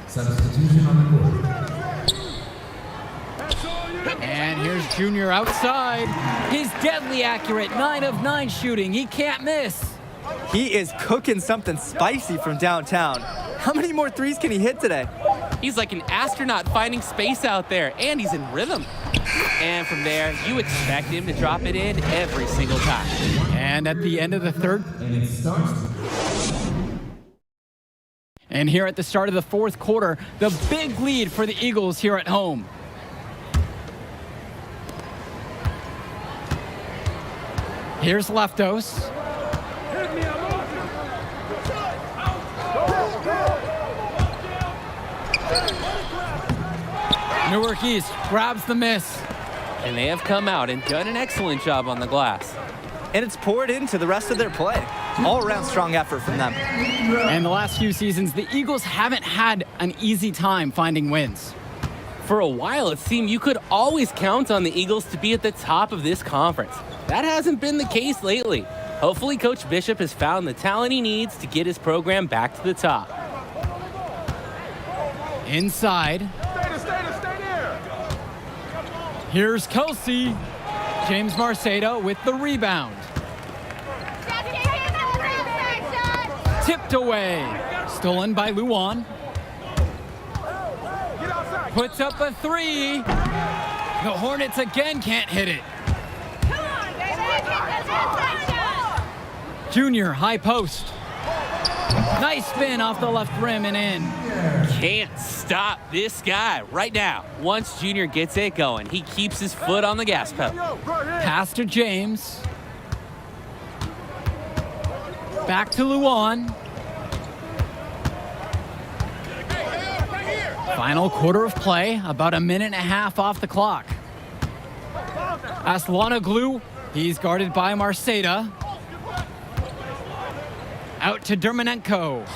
Substitution on the court. And here's Junior outside. He's deadly accurate. 9 of 9 shooting. He can't miss. He is cooking something spicy from downtown. How many more threes can he hit today? He's like an astronaut finding space out there, and he's in rhythm. And from there, you expect him to drop it in every single time. And at the end of the third. And it starts. And here at the start of the fourth quarter, the big lead for the Eagles here at home. Here's Leftos. Newark East grabs the miss. And they have come out and done an excellent job on the glass. And it's poured into the rest of their play. All-around strong effort from them. And the last few seasons, the Eagles haven't had an easy time finding wins. For a while, it seemed you could always count on the Eagles to be at the top of this conference. That hasn't been the case lately. Hopefully, Coach Bishop has found the talent he needs to get his program back to the top. Inside. Here's Kelsey. James Marceda with the rebound. Tipped away. Stolen by Luan. Puts up a three. The Hornets again can't hit it. Junior, high post. Nice spin off the left rim and in. Can't stop this guy right now. Once Junior gets it going, he keeps his foot on the gas pedal. Pass to James. Back to Luan. Final quarter of play, about a minute and a half off the clock. Aslanoglu, he's guarded by Marceda. Out to Dermanenko.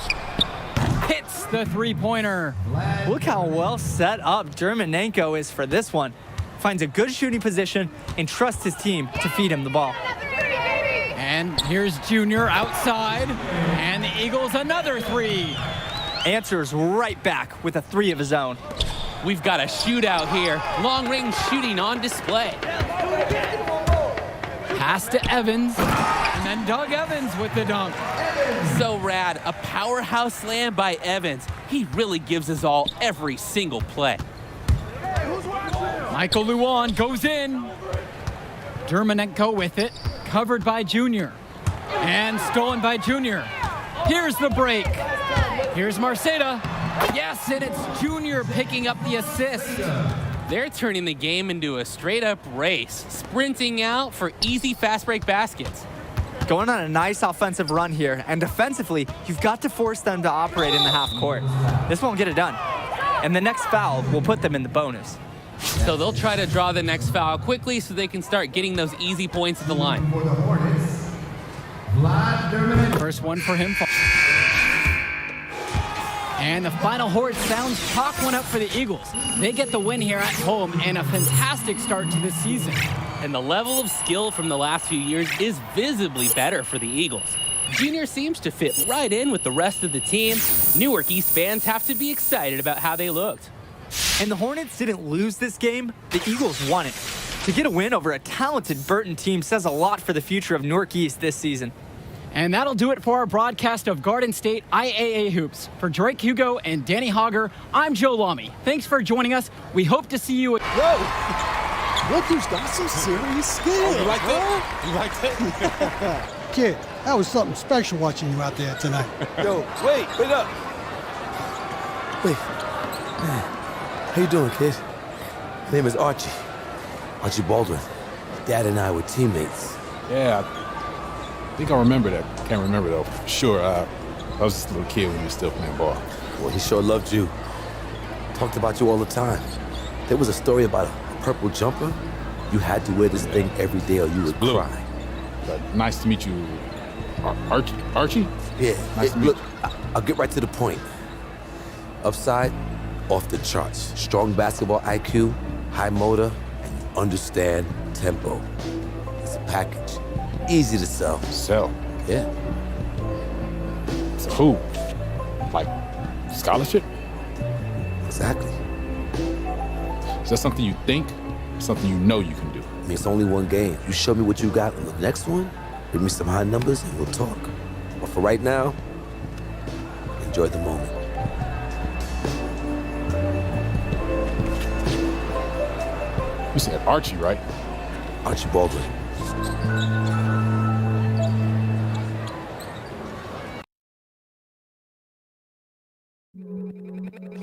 Hits the three-pointer. Look how well set up Dermanenko is for this one. Finds a good shooting position and trusts his team to feed him the ball. And here's Junior outside, and the Eagles another three. Answers right back with a three of his own. We've got a shootout here. Long-range shooting on display. Pass to Evans, and then Doug Evans with the dunk. So rad, a powerhouse slam by Evans. He really gives us all every single play. Michael Luan goes in. Dermanenko with it, covered by Junior. And stolen by Junior. Here's the break. Here's Marceda. Yes, and it's Junior picking up the assist. They're turning the game into a straight-up race, sprinting out for easy fast break baskets. Going on a nice offensive run here, and defensively, you've got to force them to operate in the half court. This won't get it done. And the next foul will put them in the bonus. So they'll try to draw the next foul quickly so they can start getting those easy points at the line. For the Hornets, Vlad Dermanenko. First one for him. And the final horse sounds chalk one up for the Eagles. They get the win here at home and a fantastic start to this season. And the level of skill from the last few years is visibly better for the Eagles. Junior seems to fit right in with the rest of the team. Newark East fans have to be excited about how they looked. And the Hornets didn't lose this game, the Eagles won it. To get a win over a talented Burton team says a lot for the future of Newark East this season. And that'll do it for our broadcast of Garden State IAA Hoops. For Drake Hugo and Danny Hogger, I'm Joe Lamy. Thanks for joining us. We hope to see you. Whoa! Look who's got some serious skill. Oh, you like that? You like that? Kid, that was something special watching you out there tonight. Yo, wait up. Wait. How you doing, kid? My name is Archie. Archie Baldwin. Dad and I were teammates. Yeah, I think I remember that. Can't remember, though. Sure, I was just a little kid when you were still playing ball. Well, he sure loved you. Talked about you all the time. There was a story about a purple jumper. You had to wear this thing every day or you would cry. Nice to meet you, Archie? Yeah. Nice to meet look, I'll get right to the point. Upside, off the charts. Strong basketball IQ, high motor, and you understand tempo. It's a package. Easy to sell. Sell? Yeah. So who? Like, scholarship? Exactly. Is that something you think, or something you know you can do? I mean, it's only one game. You show me what you got on the next one, give me some high numbers, and we'll talk. But for right now, enjoy the moment. You said Archie, right? Archie Baldwin.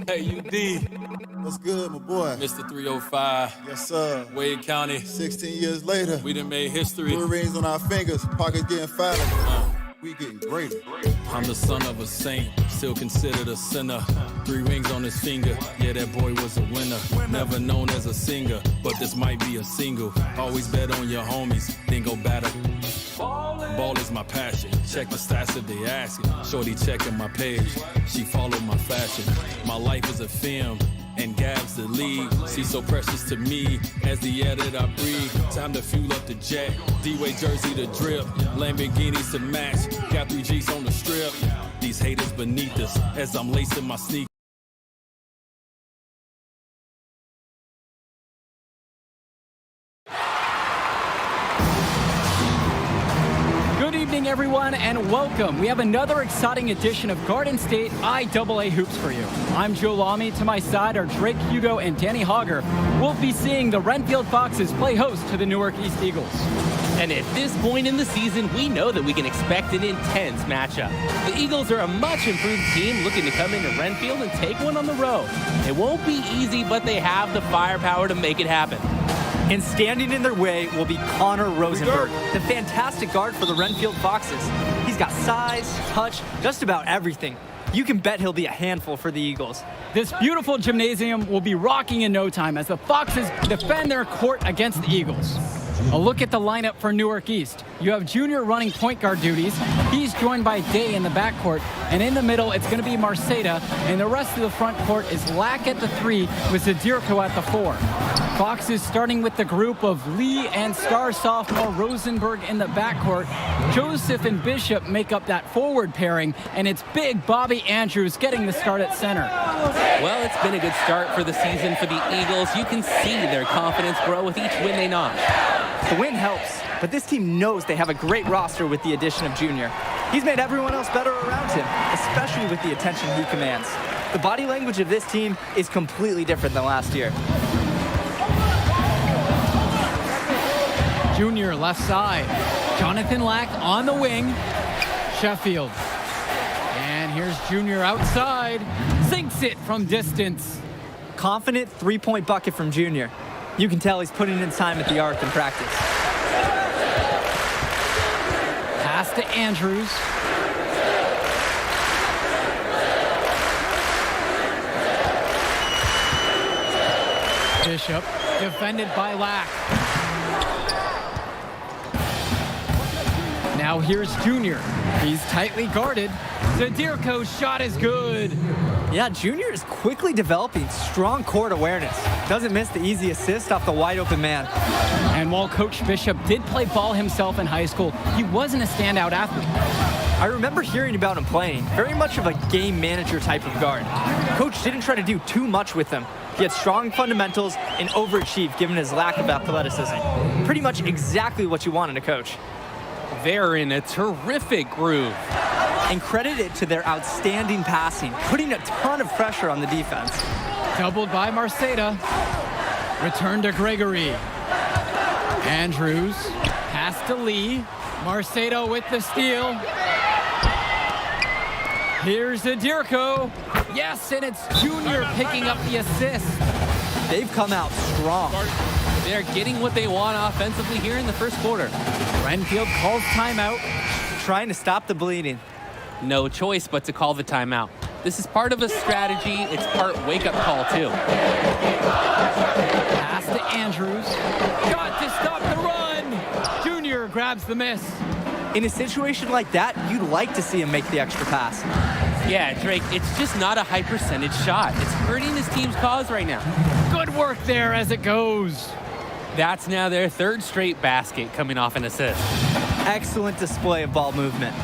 Hey, UD. What's good, my boy? Mr. 305. Yes, sir. Wade County. 16 years later. We done made history. Blue rings on our fingers, pockets getting fatter. We getting greater. I'm the son of a saint, still considered a sinner. 3 rings on his finger, yeah, that boy was a winner. Never known as a singer, but this might be a single. Always bet on your homies, then go batter. Ball is my passion. Check the stats if they asking. Shorty checking my page, she followed my fashion. My life is a film, and Gab's the lead. She's so precious to me, as the air that I breathe. Time to fuel up the jet, D-Way jersey to drip, Lamborghinis to match, got 3 G's on the strip. These haters beneath us, as I'm lacing my sneakers. Good evening, everyone, and welcome. We have another exciting edition of Garden State IAA Hoops for you. I'm Joe Lamy. To my side are Drake Hugo and Danny Hogger. We'll be seeing the Renfield Foxes play host to the Newark East Eagles. And at this point in the season, we know that we can expect an intense matchup. The Eagles are a much improved team looking to come into Renfield and take one on the road. It won't be easy, but they have the firepower to make it happen. And standing in their way will be Connor Rosenberg, the fantastic guard for the Renfield Foxes. He's got size, touch, just about everything. You can bet he'll be a handful for the Eagles. This beautiful gymnasium will be rocking in no time as the Foxes defend their court against the Eagles. A look at the lineup for Newark East. You have Junior running point guard duties. He's joined by Day in the backcourt. And in the middle, it's going to be Marceda. And the rest of the front court is Lack at the 3 with Zadirko at the 4. Foxes starting with the group of Lee and star sophomore Rosenberg in the backcourt. Joseph and Bishop make up that forward pairing. And it's big Bobby Andrews getting the start at center. Well, it's been a good start for the season for the Eagles. You can see their confidence grow with each win they notch. The win helps, but this team knows they have a great roster with the addition of Junior. He's made everyone else better around him, especially with the attention he commands. The body language of this team is completely different than last year. Junior left side. Jonathan Lack on the wing. Sheffield. And here's Junior outside. Sinks it from distance. Confident three-point bucket from Junior. You can tell he's putting in time at the arc in practice. Pass to Andrews. Bishop, defended by Lack. Now here's Junior. He's tightly guarded. Zadirko's shot is good. Yeah, Junior is quickly developing strong court awareness. Doesn't miss the easy assist off the wide open man. And while Coach Bishop did play ball himself in high school, he wasn't a standout athlete. I remember hearing about him playing, very much of a game manager type of guard. Coach didn't try to do too much with him. He had strong fundamentals and overachieved given his lack of athleticism. Pretty much exactly what you want in a coach. They're in a terrific groove. And credit it to their outstanding passing, putting a ton of pressure on the defense. Doubled by Marceda. Return to Gregory. Andrews. Pass to Lee. Marceda with the steal. Here's Zadirko. Yes, and it's Junior picking up the assist. They've come out strong. They're getting what they want offensively here in the first quarter. Renfield calls timeout. Trying to stop the bleeding. No choice but to call the timeout. This is part of a strategy. It's part wake-up call, too. Pass to Andrews. Shot to stop the run. Junior grabs the miss. In a situation like that, you'd like to see him make the extra pass. Yeah, Drake, it's just not a high percentage shot. It's hurting his team's cause right now. Good work there as it goes. That's now their 3rd straight basket coming off an assist. Excellent display of ball movement.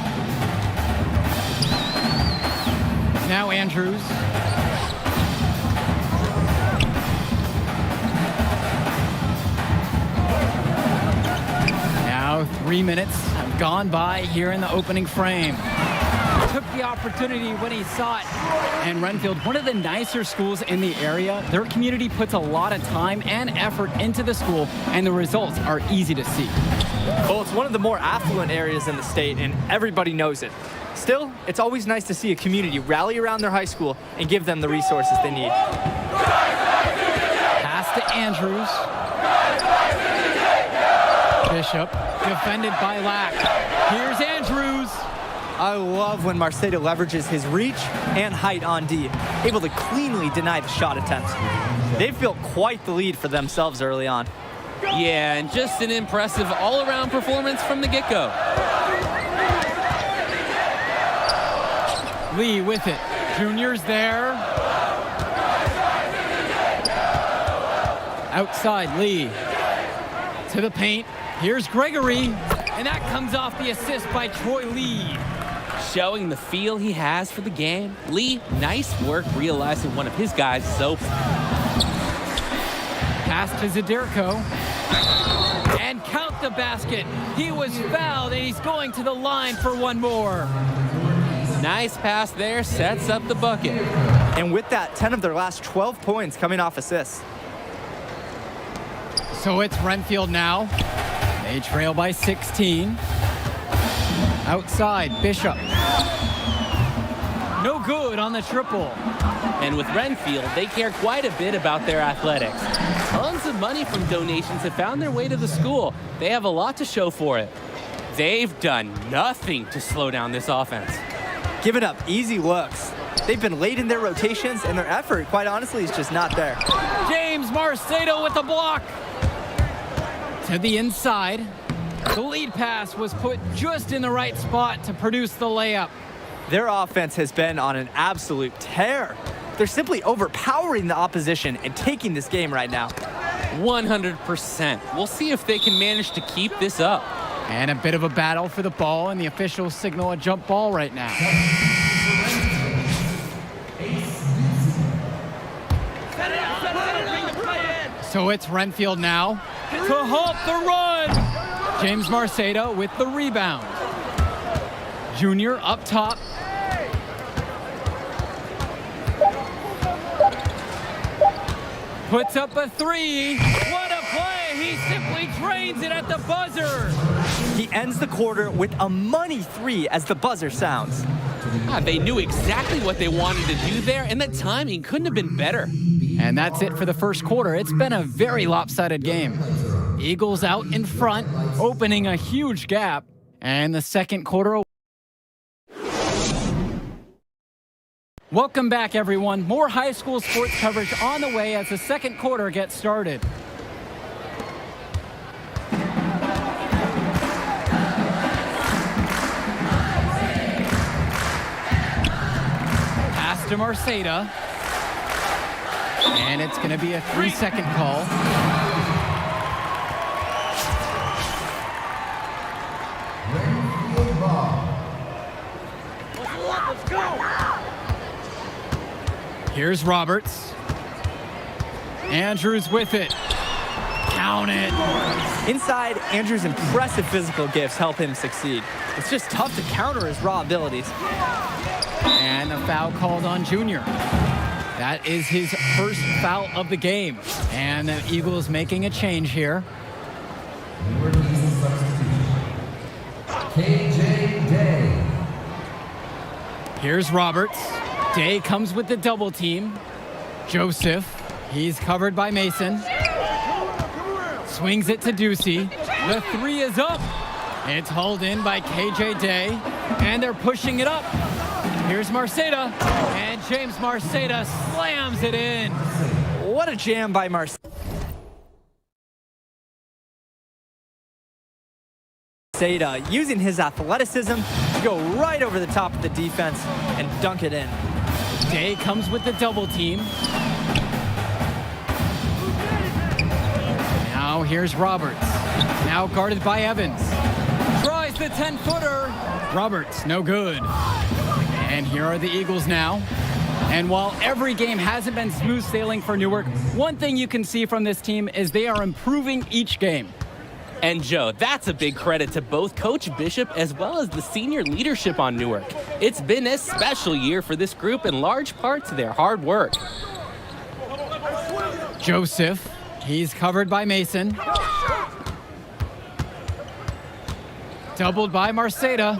Now Andrews. Now 3 minutes have gone by here in the opening frame. Took the opportunity when he saw it. And Renfield, one of the nicer schools in the area, their community puts a lot of time and effort into the school, and the results are easy to see. Well, it's one of the more affluent areas in the state, and everybody knows it. Still, it's always nice to see a community rally around their high school and give them the resources they need. Pass to Andrews. Bishop, defended by Lack. Here's Andrews. I love when Marceta leverages his reach and height on D, able to cleanly deny the shot attempts. They've built quite the lead for themselves early on. Yeah, and just an impressive all-around performance from the get-go. Lee with it. Junior's there. Outside, Lee. To the paint. Here's Gregory. And that comes off the assist by Troy Lee. Showing the feel he has for the game. Lee, nice work realizing one of his guys is open. Pass to Zadirko. And count the basket. He was fouled, and he's going to the line for one more. Nice pass there, sets up the bucket. And with that, 10 of their last 12 points coming off assists. So it's Renfield now. They trail by 16. Outside, Bishop. No good on the triple. And with Renfield, they care quite a bit about their athletics. Tons of money from donations have found their way to the school. They have a lot to show for it. They've done nothing to slow down this offense. Giving up easy looks. They've been late in their rotations, and their effort, quite honestly, is just not there. James Marceta with the block. To the inside. The lead pass was put just in the right spot to produce the layup. Their offense has been on an absolute tear. They're simply overpowering the opposition and taking this game right now. 100%. We'll see if they can manage to keep this up. And a bit of a battle for the ball, and the officials signal a jump ball right now. So it's Renfield now to halt the run. James Marceta with the rebound. Junior up top. Puts up a three. What a play. He simply drains it at the buzzer. He ends the quarter with a money three as the buzzer sounds. They knew exactly what they wanted to do there, and the timing couldn't have been better. And that's it for the first quarter. It's been a very lopsided game. Eagles out in front, opening a huge gap. And the second quarter. Welcome back, everyone. More high school sports coverage on the way as the second quarter gets started. Pass to Marceta. And it's going to be a 3-second call. Let's go! Here's Roberts. Andrews with it. Count it. Inside, Andrews' impressive physical gifts help him succeed. It's just tough to counter his raw abilities. And a foul called on Junior. That is his first foul of the game. And the Eagles making a change here. KJ Day. Here's Roberts. Day comes with the double team. Joseph, he's covered by Mason. Swings it to Ducey. The three is up. It's hauled in by KJ Day. And they're pushing it up. Here's Marceta. And James Marceta slams it in. What a jam by Marceta. Using his athleticism to go right over the top of the defense and dunk it in. Day comes with the double team. Now here's Roberts. Now guarded by Evans. Tries the 10-footer. Roberts, no good. And here are the Eagles now. And while every game hasn't been smooth sailing for Newark, one thing you can see from this team is they are improving each game. And Joe, that's a big credit to both Coach Bishop as well as the senior leadership on Newark. It's been a special year for this group in large part to their hard work. Joseph, he's covered by Mason. Doubled by Marceta.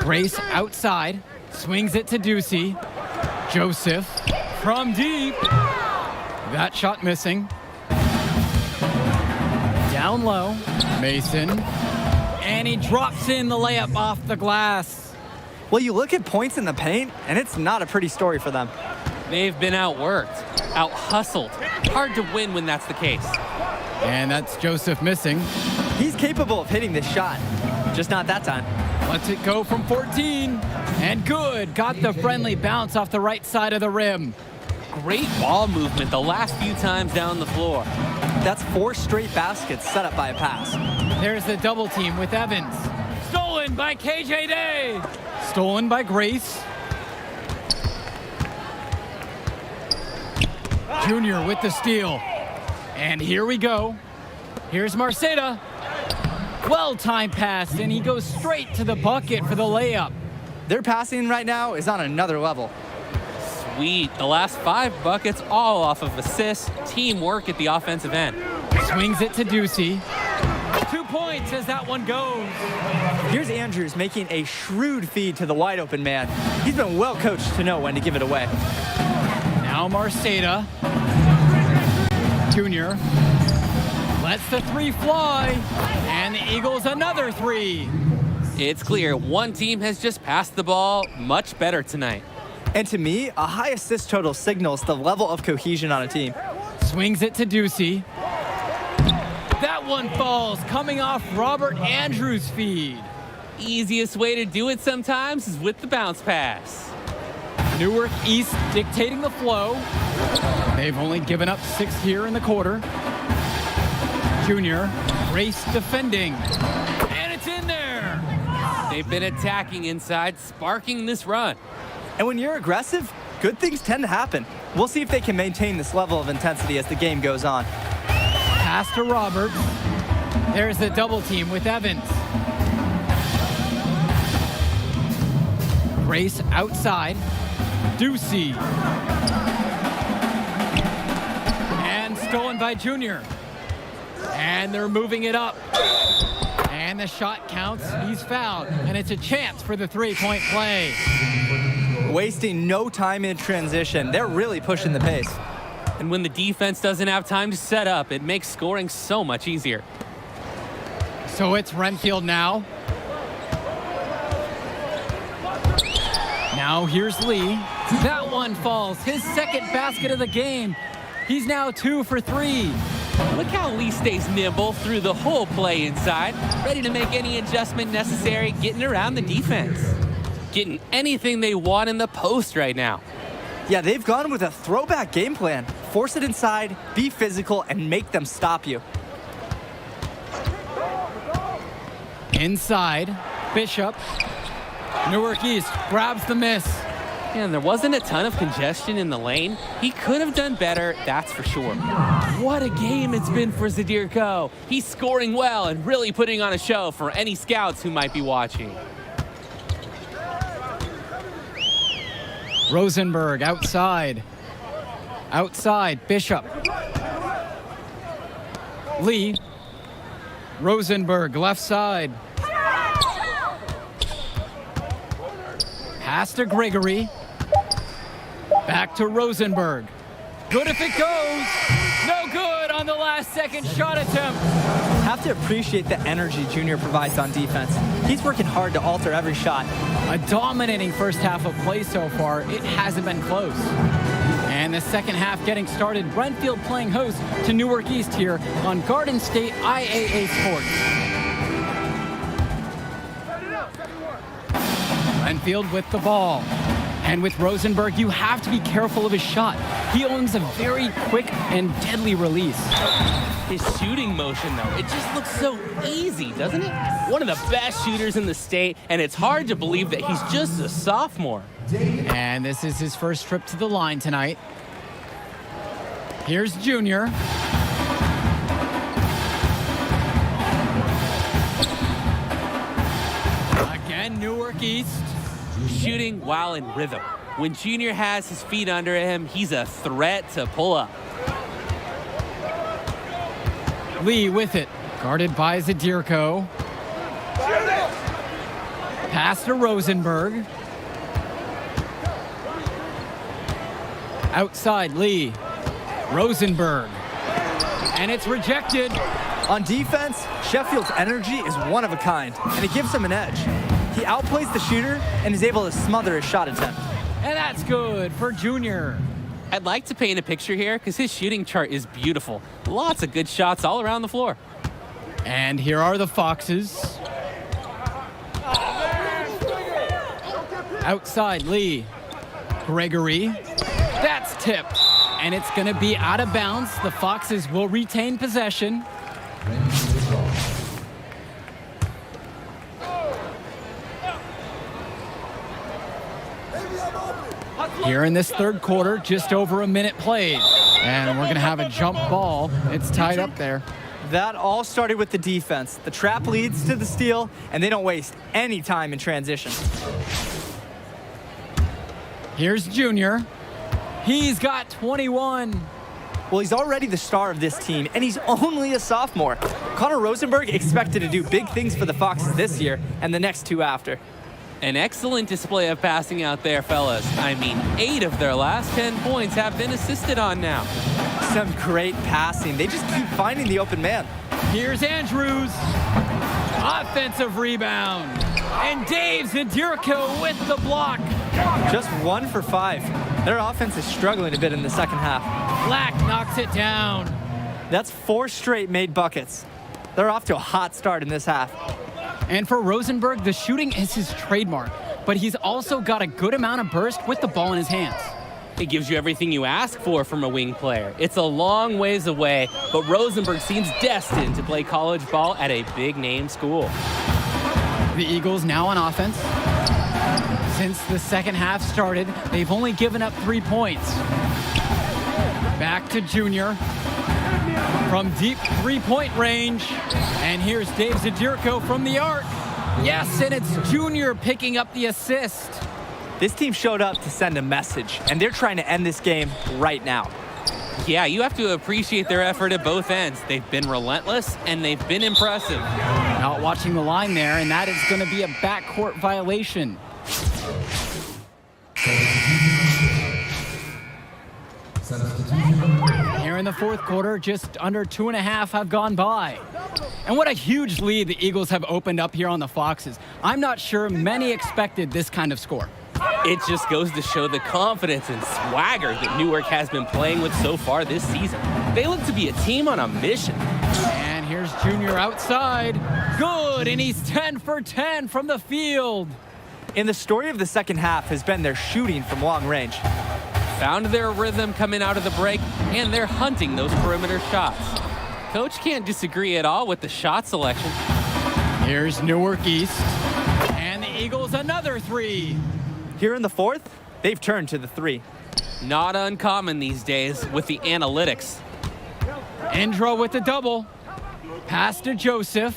Grace outside, swings it to Ducey. Joseph from deep. That shot missing. Down low, Mason And he drops in the layup off the glass. Well, you look at points in the paint, and it's not a pretty story for them. They've been outworked, out-hustled. Hard to win when that's the case. And that's Joseph missing. He's capable of hitting this shot, just not that time. Lets it go from 14. And good. Got the friendly bounce off the right side of the rim. Great ball movement the last few times down the floor. That's 4 straight baskets set up by a pass. There's the double team with Evans. Stolen by KJ Day. Stolen by Grace. Junior with the steal. And here we go. Here's Marceda. Well-timed pass, and he goes straight to the bucket for the layup. Their passing right now is on another level. Sweet. The last 5 buckets all off of assists, teamwork at the offensive end. Swings it to Ducey. 2 points as that one goes. Here's Andrews making a shrewd feed to the wide open man. He's been well coached to know when to give it away. Now Marceda. Junior lets the 3 fly. And the Eagles another 3. It's clear one team has just passed the ball much better tonight. And to me, a high assist total signals the level of cohesion on a team. Swings it to Ducey. That one falls, coming off Robert Andrews' feed. Easiest way to do it sometimes is with the bounce pass. Newark East dictating the flow. They've only given up 6 here in the quarter. Junior, Grace defending. And it's in there. They've been attacking inside, sparking this run. And when you're aggressive, good things tend to happen. We'll see if they can maintain this level of intensity as the game goes on. Pass to Roberts. There's the double team with Evans. Grace outside. Ducey. And stolen by Junior. And they're moving it up. And the shot counts. He's fouled. And it's a chance for the 3-point play. Wasting no time in transition. They're really pushing the pace. And when the defense doesn't have time to set up, it makes scoring so much easier. So it's Renfield now. Now here's Lee. That one falls. His second basket of the game. He's now 2 for 3. Look how Lee stays nimble through the whole play inside, ready to make any adjustment necessary, getting around the defense. Getting anything they want in the post right now. Yeah, they've gone with a throwback game plan. Force it inside, be physical, and make them stop you. Inside, Bishop. Newark East grabs the miss. And there wasn't a ton of congestion in the lane. He could have done better, that's for sure. What a game it's been for Zadirko. He's scoring well and really putting on a show for any scouts who might be watching. Rosenberg outside. Outside, Bishop. Lee. Rosenberg left side. Pass to Gregory. Back to Rosenberg. Good if it goes. No good on the last second shot attempt. Have to appreciate the energy Junior provides on defense. He's working hard to alter every shot. A dominating first half of play so far. It hasn't been close. And the second half getting started. Renfield playing host to Newark East here on Garden State IAA Sports. Renfield with the ball. And with Rosenberg, you have to be careful of his shot. He owns a very quick and deadly release. His shooting motion, though, it just looks so easy, doesn't it? One of the best shooters in the state, and it's hard to believe that he's just a sophomore. And this is his first trip to the line tonight. Here's Junior. Again, Newark East. Shooting while in rhythm. When Junior has his feet under him, he's a threat to pull up. Lee with it, guarded by Zadirko. Pass to Rosenberg. Outside Lee. Rosenberg. And it's rejected. On defense, Sheffield's energy is one of a kind, and it gives him an edge. He outplays the shooter and is able to smother his shot attempt. And that's good for Junior. I'd like to paint a picture here because his shooting chart is beautiful. Lots of good shots all around the floor. And here are the Foxes. Outside Lee. Gregory. That's tipped. And it's going to be out of bounds. The Foxes will retain possession. Here in this third quarter, just over a minute played. And we're going to have a jump ball. It's tied up there. That all started with the defense. The trap leads to the steal, and they don't waste any time in transition. Here's Junior. He's got 21. Well, he's already the star of this team, and he's only a sophomore. Connor Rosenberg expected to do big things for the Foxes this year and the next two after. An excellent display of passing out there, fellas. I mean, 8 of their last 10 points have been assisted on now. Some great passing. They just keep finding the open man. Here's Andrews. Offensive rebound. And Dave Zadirico with the block. Just 1 for 5. Their offense is struggling a bit in the second half. Black knocks it down. That's 4 straight made buckets. They're off to a hot start in this half. And for Rosenberg, the shooting is his trademark, but he's also got a good amount of burst with the ball in his hands. It gives you everything you ask for from a wing player. It's a long ways away, but Rosenberg seems destined to play college ball at a big-name school. The Eagles now on offense. Since the second half started, they've only given up 3 points. Back to Junior. From deep three-point range. And here's Dave Zadirico from the arc. Yes, and it's Junior picking up the assist. This team showed up to send a message, and they're trying to end this game right now. Yeah, you have to appreciate their effort at both ends. They've been relentless, and they've been impressive. Not watching the line there, and that is going to be a backcourt violation. Here in the fourth quarter, just under 2.5 have gone by. And what a huge lead the Eagles have opened up here on the Foxes. I'm not sure many expected this kind of score. It just goes to show the confidence and swagger that Newark has been playing with so far this season. They look to be a team on a mission. And here's Junior outside. Good, and he's 10 for 10 from the field. And the story of the second half has been their shooting from long range. Found their rhythm coming out of the break, and they're hunting those perimeter shots. Coach can't disagree at all with the shot selection. Here's Newark East, and the Eagles another 3. Here in the fourth, they've turned to the 3. Not uncommon these days with the analytics. Indra with the double. Pass to Joseph.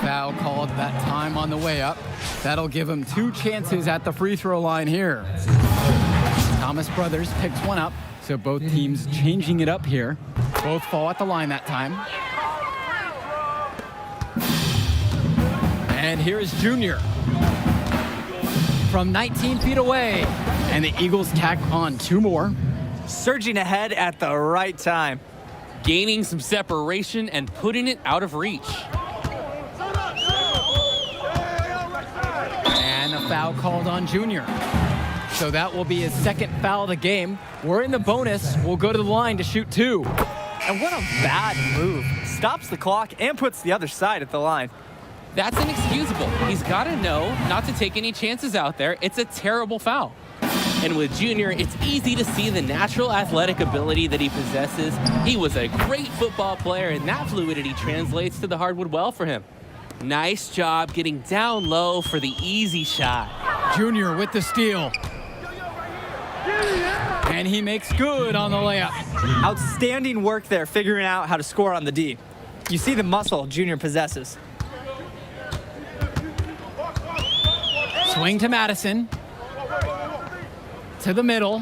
Foul called that time on the way up. That'll give him 2 chances at the free throw line here. Thomas Brothers picks one up, so both teams changing it up here. Both fall at the line that time. And here's Junior. From 19 feet away, and the Eagles tack on 2 more. Surging ahead at the right time. Gaining some separation and putting it out of reach. And a foul called on Junior. So that will be his second foul of the game. We're in the bonus. We'll go to the line to shoot 2. And what a bad move. Stops the clock and puts the other side at the line. That's inexcusable. He's got to know not to take any chances out there. It's a terrible foul. And with Junior, it's easy to see the natural athletic ability that he possesses. He was a great football player, and that fluidity translates to the hardwood well for him. Nice job getting down low for the easy shot. Junior with the steal. And he makes good on the layup. Outstanding work there figuring out how to score on the D. You see the muscle Junior possesses. Swing to Madison. To the middle.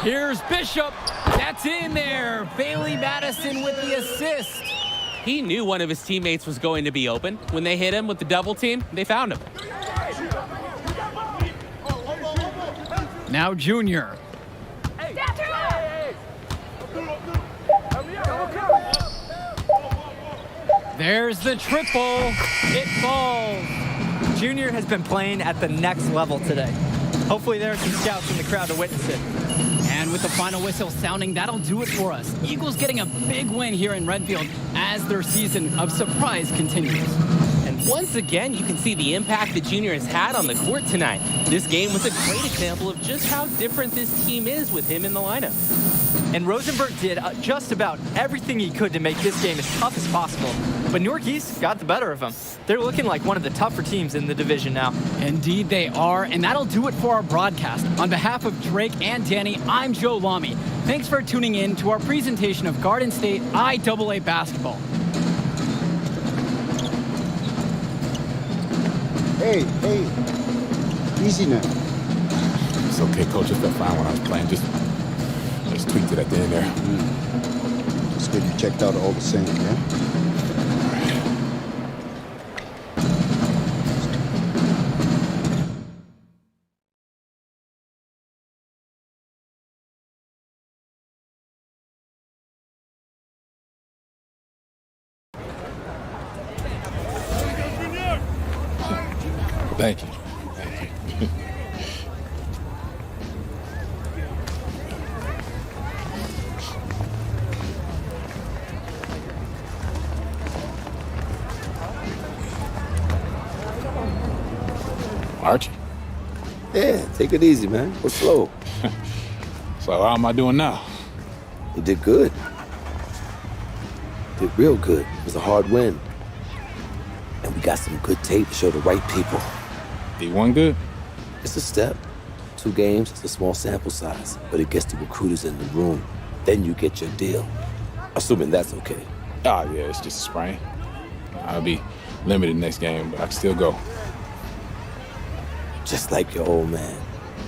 Here's Bishop. That's in there. Bailey Madison with the assist. He knew one of his teammates was going to be open. When they hit him with the double team, they found him. Now Junior. There's the triple. It falls. Junior has been playing at the next level today. Hopefully there are some scouts in the crowd to witness it. And with the final whistle sounding, that'll do it for us. Eagles getting a big win here in Redfield as their season of surprise continues. And once again, you can see the impact that Junior has had on the court tonight. This game was a great example of just how different this team is with him in the lineup. And Rosenberg did just about everything he could to make this game as tough as possible. But Newark East got the better of them. They're looking like one of the tougher teams in the division now. Indeed they are, and that'll do it for our broadcast. On behalf of Drake and Danny, I'm Joe Lamy. Thanks for tuning in to our presentation of Garden State IAA basketball. Hey, easy now. It's okay, Coach. I felt fine when I was playing. Just tweaked it at the end there. It's good you checked out all the same, yeah? Thank you. Archie? Yeah, take it easy, man. Go slow. So how am I doing now? You did good. Did real good. It was a hard win. And we got some good tape to show the right people. D1 good? It's a step. 2 games, it's a small sample size, but it gets the recruiters in the room. Then you get your deal. Assuming that's okay. Oh, yeah, it's just a sprain. I'll be limited next game, but I can still go. Just like your old man.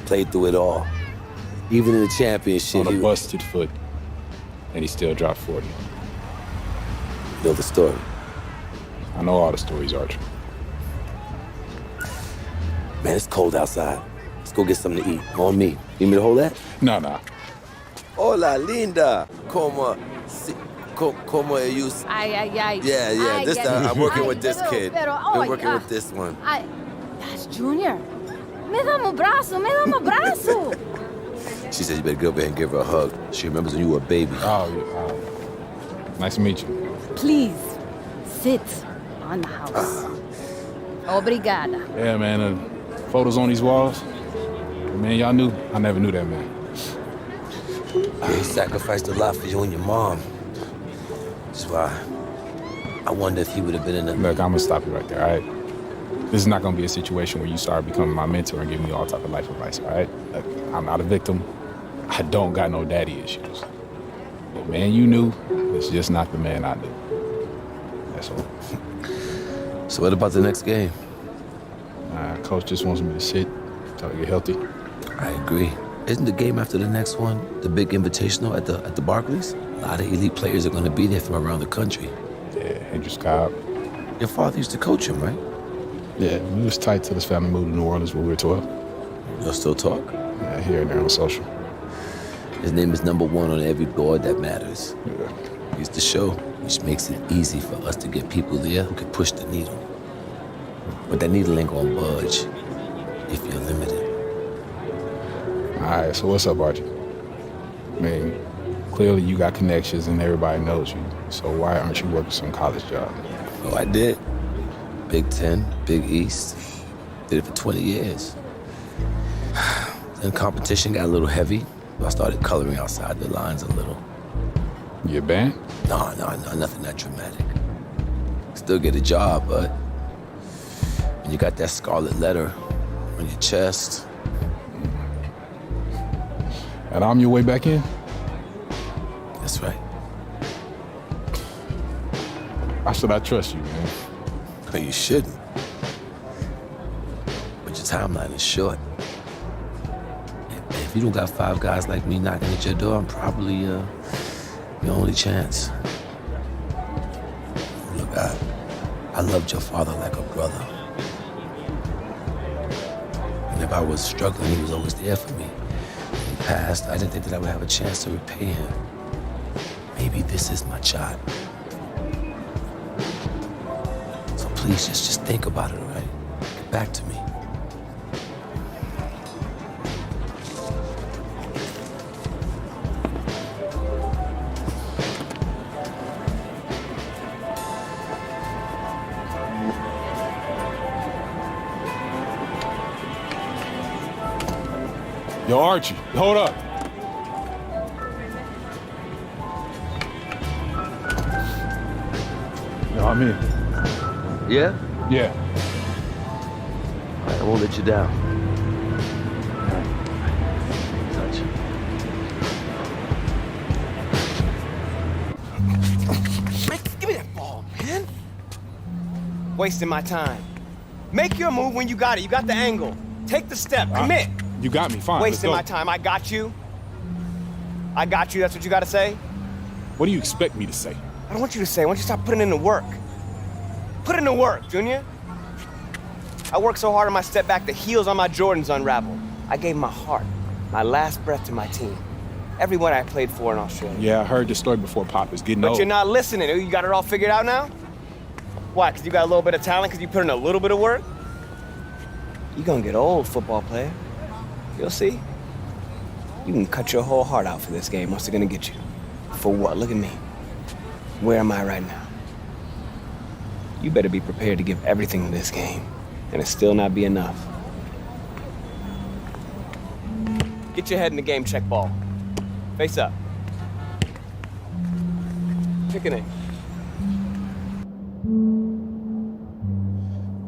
Played through it all. Even in the championship. On a busted foot, and he still dropped 40. You know the story? I know all the stories, Archie. Man, it's cold outside. Let's go get something to eat. On me. You need me to hold that? No. Hola, linda. Como you... Ay. Yeah. Ay, This time I'm working with this kid. Pero, I'm working with this one. That's Junior. Me dá um abraço. She said you better go over there and give her a hug. She remembers when you were a baby. Oh, yeah. Nice to meet you. Please, sit on the house. Obrigada. Yeah, man, photos on these walls. Man, y'all knew. I never knew that man. He sacrificed a lot for you and your mom. That's why I wonder if he would have been in the... Look, I'm gonna stop you right there, all right? This is not gonna be a situation where you start becoming my mentor and giving me all type of life advice, all right? Look, I'm not a victim. I don't got no daddy issues. The man you knew is just not the man I knew. That's all. So what about the next game? Coach just wants me to sit until I get healthy. I agree. Isn't the game after the next one the big invitational at the Barclays? A lot of elite players are going to be there from around the country. Yeah, Hendrix Cobb. Your father used to coach him, right? Yeah, we was tight till his family moved to New Orleans when we were 12. Y'all still talk? Yeah, here and there on social. His name is number 1 on every board that matters. Yeah. He's the show, which makes it easy for us to get people there who can push the needle. But that needle ain't gonna budge if you're limited. All right, so what's up, Archie? I mean, clearly you got connections and everybody knows you. So why aren't you working some college job? Oh, I did. Big 10, Big East. Did it for 20 years. Then competition got a little heavy. I started coloring outside the lines a little. You a band? No, nothing that dramatic. Still get a job, but when you got that scarlet letter on your chest. And I'm your way back in? That's right. Why should I trust you, man? Well, you shouldn't. But your timeline is short. If you don't got 5 guys like me knocking at your door, I'm probably your only chance. Look, I loved your father like a brother. And if I was struggling, he was always there for me. In the past, I didn't think that I would have a chance to repay him. Maybe this is my shot. Please, just think about it, all right? Get back to me. Yo, Archie, hold up. Yo, I'm in. Yeah? Yeah. All right, I won't let you down. Touch. Give me that ball, man. Wasting my time. Make your move when you got it. You got the angle. Take the step. Commit. You got me, fine. Wasting my let's go. time. I got you. I got you. That's what you got to say? What do you expect me to say? I don't want you to say. I want you to stop putting in the work. Put in the work, Junior. I worked so hard on my step back, the heels on my Jordans unraveled. I gave my heart, my last breath to my team. Everyone I played for in Australia. Yeah, I heard the story before, Pop. It's getting But old. you're not listening. You got it all figured out now? Why, because you got a little bit of talent because you put in a little bit of work? You're gonna get old, football player. You'll see. You can cut your whole heart out for this game. What's it gonna get you? For what? Look at me. Where am I right now? You better be prepared to give everything to this game, and it still not be enough. Get your head in the game, check ball. Face up. Pick a name.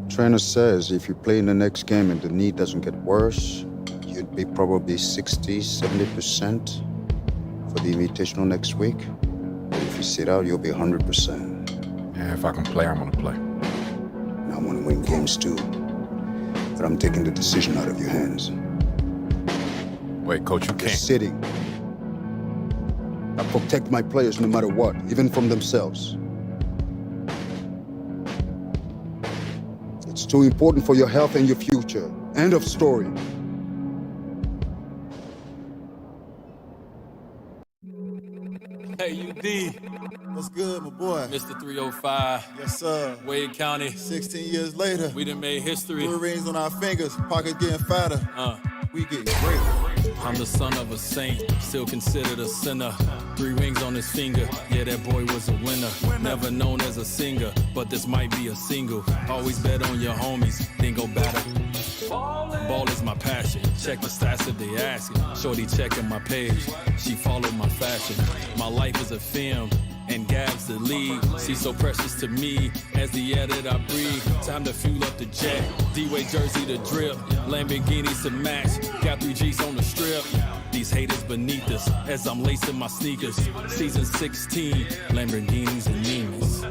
Trainer says if you play in the next game and the knee doesn't get worse, you'd be probably 60, 70% for the Invitational next week. But if you sit out, you'll be 100%. Yeah, if I can play, I'm gonna play. And I want to win games too. But I'm taking the decision out of your hands. Wait, Coach, you can't. Sitting. I protect my players no matter what, even from themselves. It's too important for your health and your future. End of story. Hey, UD. What's good, my boy? Mr. 305. Yes, sir. Wade County. 16 years later. We done made history. 3 rings on our fingers, pockets getting fatter. We getting great. I'm the son of a saint, still considered a sinner. 3 rings on his finger, yeah, that boy was a winner. Never known as a singer, but this might be a single. Always bet on your homies, then go batter. Ball is my passion, check the stats if they asking. Shorty checking my page, she followed my fashion. My life is a film, and Gab's the lead. She's so precious to me, as the air that I breathe. Time to fuel up the jet, D-Way jersey to drip, Lamborghinis to match, got 3 G's on the strip. These haters beneath us, as I'm lacing my sneakers. Season 16, Lamborghinis and Nimas.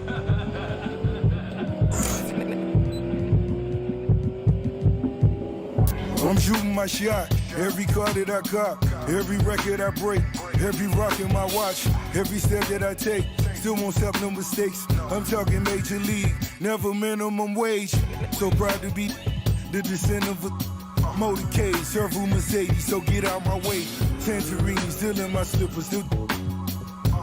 I'm shooting my shot. Every car that I cop, every record I break, every rock in my watch, every step that I take, still won't stop no mistakes. I'm talking major league, never minimum wage. So proud to be the descendant of a motorcade, servo Mercedes, so get out my way. Tangerine, still in my slippers, still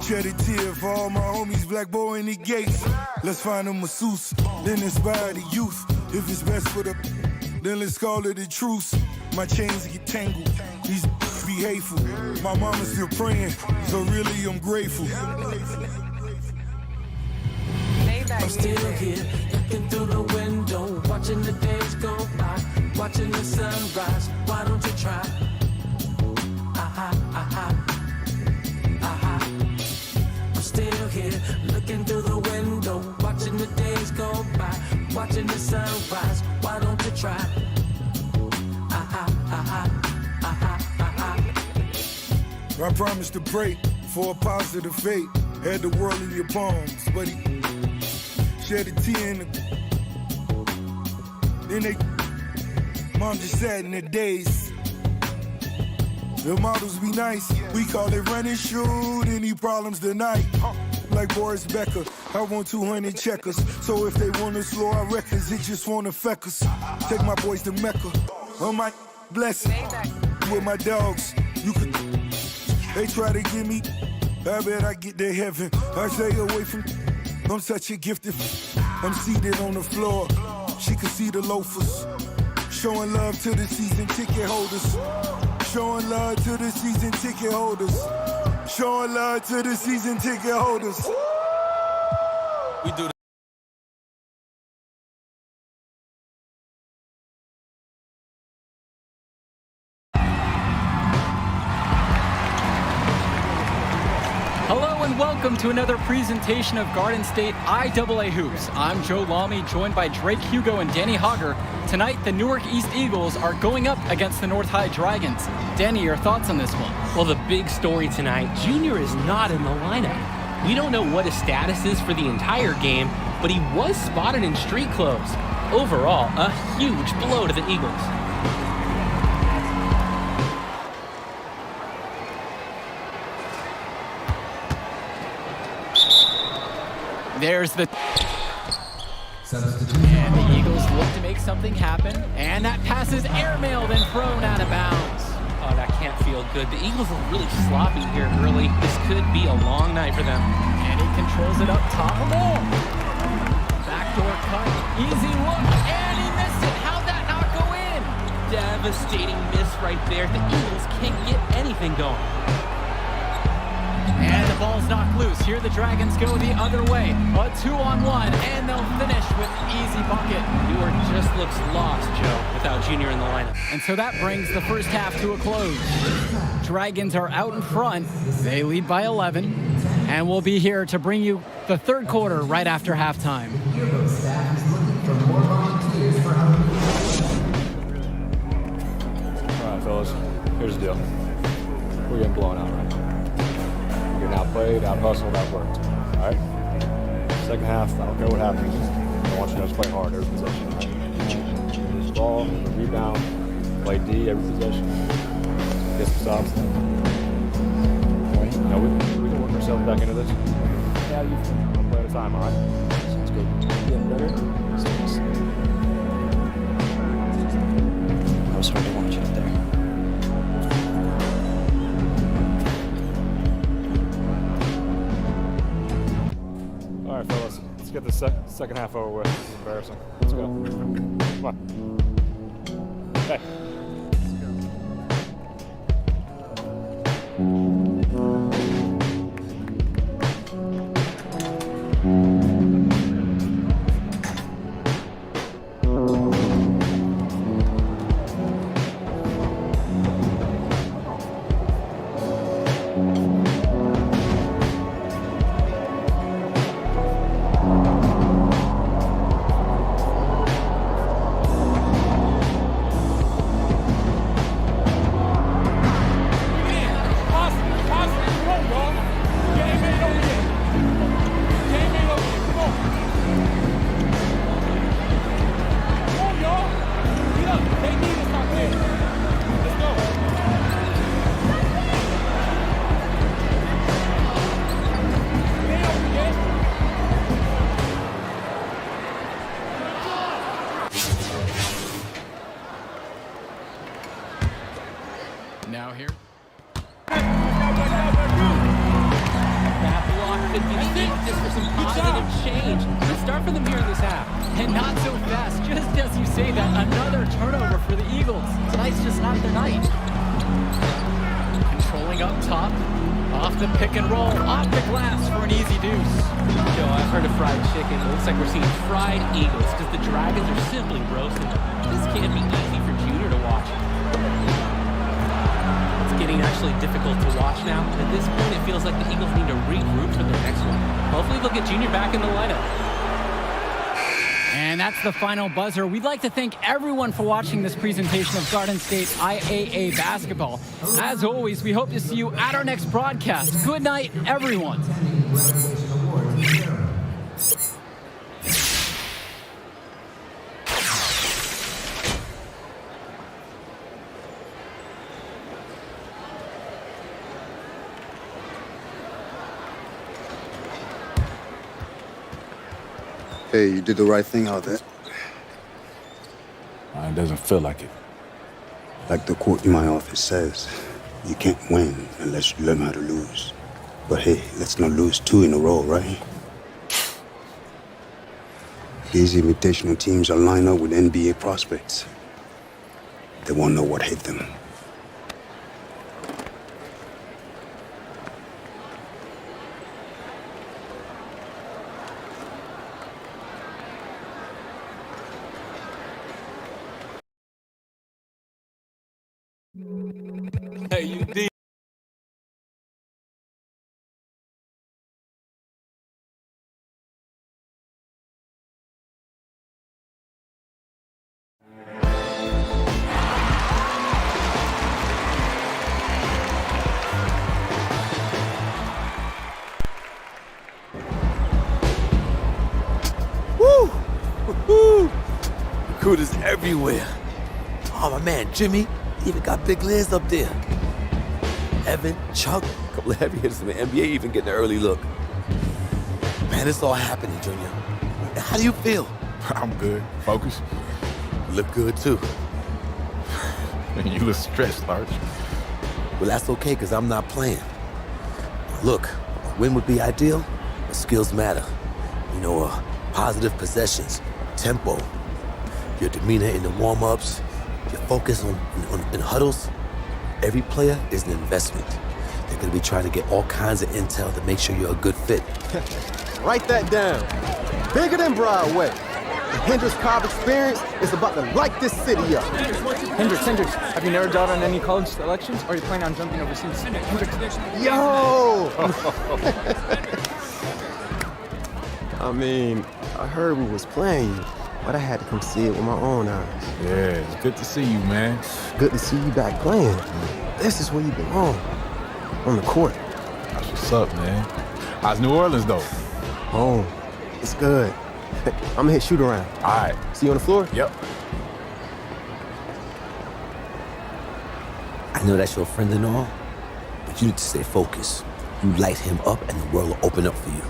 shed a tear for all my homies, black boy in the gates. Let's find a masseuse, then inspire the youth. If it's best for the, then let's call it a truce. My chains get tangled, these be hateful. My mama's still praying, so really I'm grateful. I'm still here, looking through the window, watching the days go by, watching the sunrise. Why don't you try? I'm still here, looking through the window, watching the days go by, watching the sunrise. Why don't you try? I promised to pray for a positive fate. Had the world in your palms, but he shed a tear in the. Then they, mom just sat in the days. The models be nice, we call it run and shoot. Any problems tonight? Like Boris Becker, I want 200 checkers. So if they wanna slow our records, it just won't affect us. Take my boys to Mecca, on my blessing. With my dogs, you could. They try to get me, I bet I get to heaven. I stay away from, I'm such a gifted. I'm seated on the floor. She can see the loafers. Showing love to the season ticket holders. Showing love to the season ticket holders. Showing love to the season ticket holders. We do Hello and welcome to another presentation of Garden State IAA Hoops. I'm Joe Lamy, joined by Drake Hugo and Danny Hogger. Tonight, the Newark East Eagles are going up against the North High Dragons. Danny, your thoughts on this one? Well, the big story tonight, Junior is not in the lineup. We don't know what his status is for the entire game, but he was spotted in street clothes. Overall, a huge blow to the Eagles. There's the... And the Eagles look to make something happen. And that pass is airmailed and thrown out of bounds. Oh, that can't feel good. The Eagles are really sloppy here early. This could be a long night for them. And he controls it up top of all. Backdoor cut. Easy look. And he missed it. How'd that not go in? Devastating miss right there. The Eagles can't get anything going. And the ball's knocked loose. Here the Dragons go the other way. A 2-on-1, and they'll finish with an easy bucket. Newark just looks lost, Joe, without Junior in the lineup. And so that brings the first half to a close. Dragons are out in front. They lead by 11. And we'll be here to bring you the third quarter right after halftime. Staff is looking for more volunteers for All right, fellas. Here's the deal. We're getting blown out right now. We're getting outplayed, out-hustled, outworked. All right? Second half, I don't care what happens. I want you guys to play hard every possession. All right? Use the ball, rebound, play D every possession. Get some stops. All right? Now we can work ourselves back into this. Yeah, one play at a time, all right? Sounds good. Getting better? That was hard to watch out there. All right, fellas, let's get the second half over with. It's embarrassing. Let's go. Come on. Hey. Now here. That block could be big just for some positive change. Let's start for them here in this half. And not so fast. Just as you say that, another turnover for the Eagles. Tonight's just not their night. Controlling up top. Off the pick and roll. Off the glass for an easy deuce. Joe, I've heard of fried chicken. It looks like we're seeing fried Eagles because the Dragons are simply roasting them. This can't be easy for Junior to watch. It's getting actually difficult to watch now. At this point, it feels like the Eagles need to regroup for their next one. Hopefully they'll get Junior back in the lineup. And that's the final buzzer. We'd like to thank everyone for watching this presentation of Garden State IAA basketball. As always, we hope to see you at our next broadcast. Good night, everyone. Hey, you did the right thing out there. It doesn't feel like it. Like the quote in my office says, you can't win unless you learn how to lose. But hey, let's not lose 2 in a row, right? These invitational teams are lined up with NBA prospects. They won't know what hit them. Hey, you did. Woo! Woo! Recruiters everywhere. Oh, my man, Jimmy, even got big Liz up there. Evan, Chuck, a couple of heavy hitters in the NBA even getting an early look. Man, it's all happening, Junior. How do you feel? I'm good. Focus. You look good, too. You look stressed, Arch. Well, that's okay, because I'm not playing. Look, a win would be ideal, but skills matter. You know, positive possessions, tempo, your demeanor in the warm-ups, your focus in huddles. Every player is an investment. They're going to be trying to get all kinds of intel to make sure you're a good fit. Write that down. Bigger than Broadway. The Hendrix Cobb experience is about to light this city up. Hendrix, have you narrowed down on any college selections, or are you planning on jumping overseas? Yo! I mean, I heard we was playing you, but I had to come see it with my own eyes. Yeah, it's good to see you, man. Good to see you back playing. This is where you belong. On the court. That's what's up, man. How's New Orleans, though? Home. It's good. I'm gonna hit shoot around. All right. See you on the floor? Yep. I know that's your friend and all, but you need to stay focused. You light him up and the world will open up for you.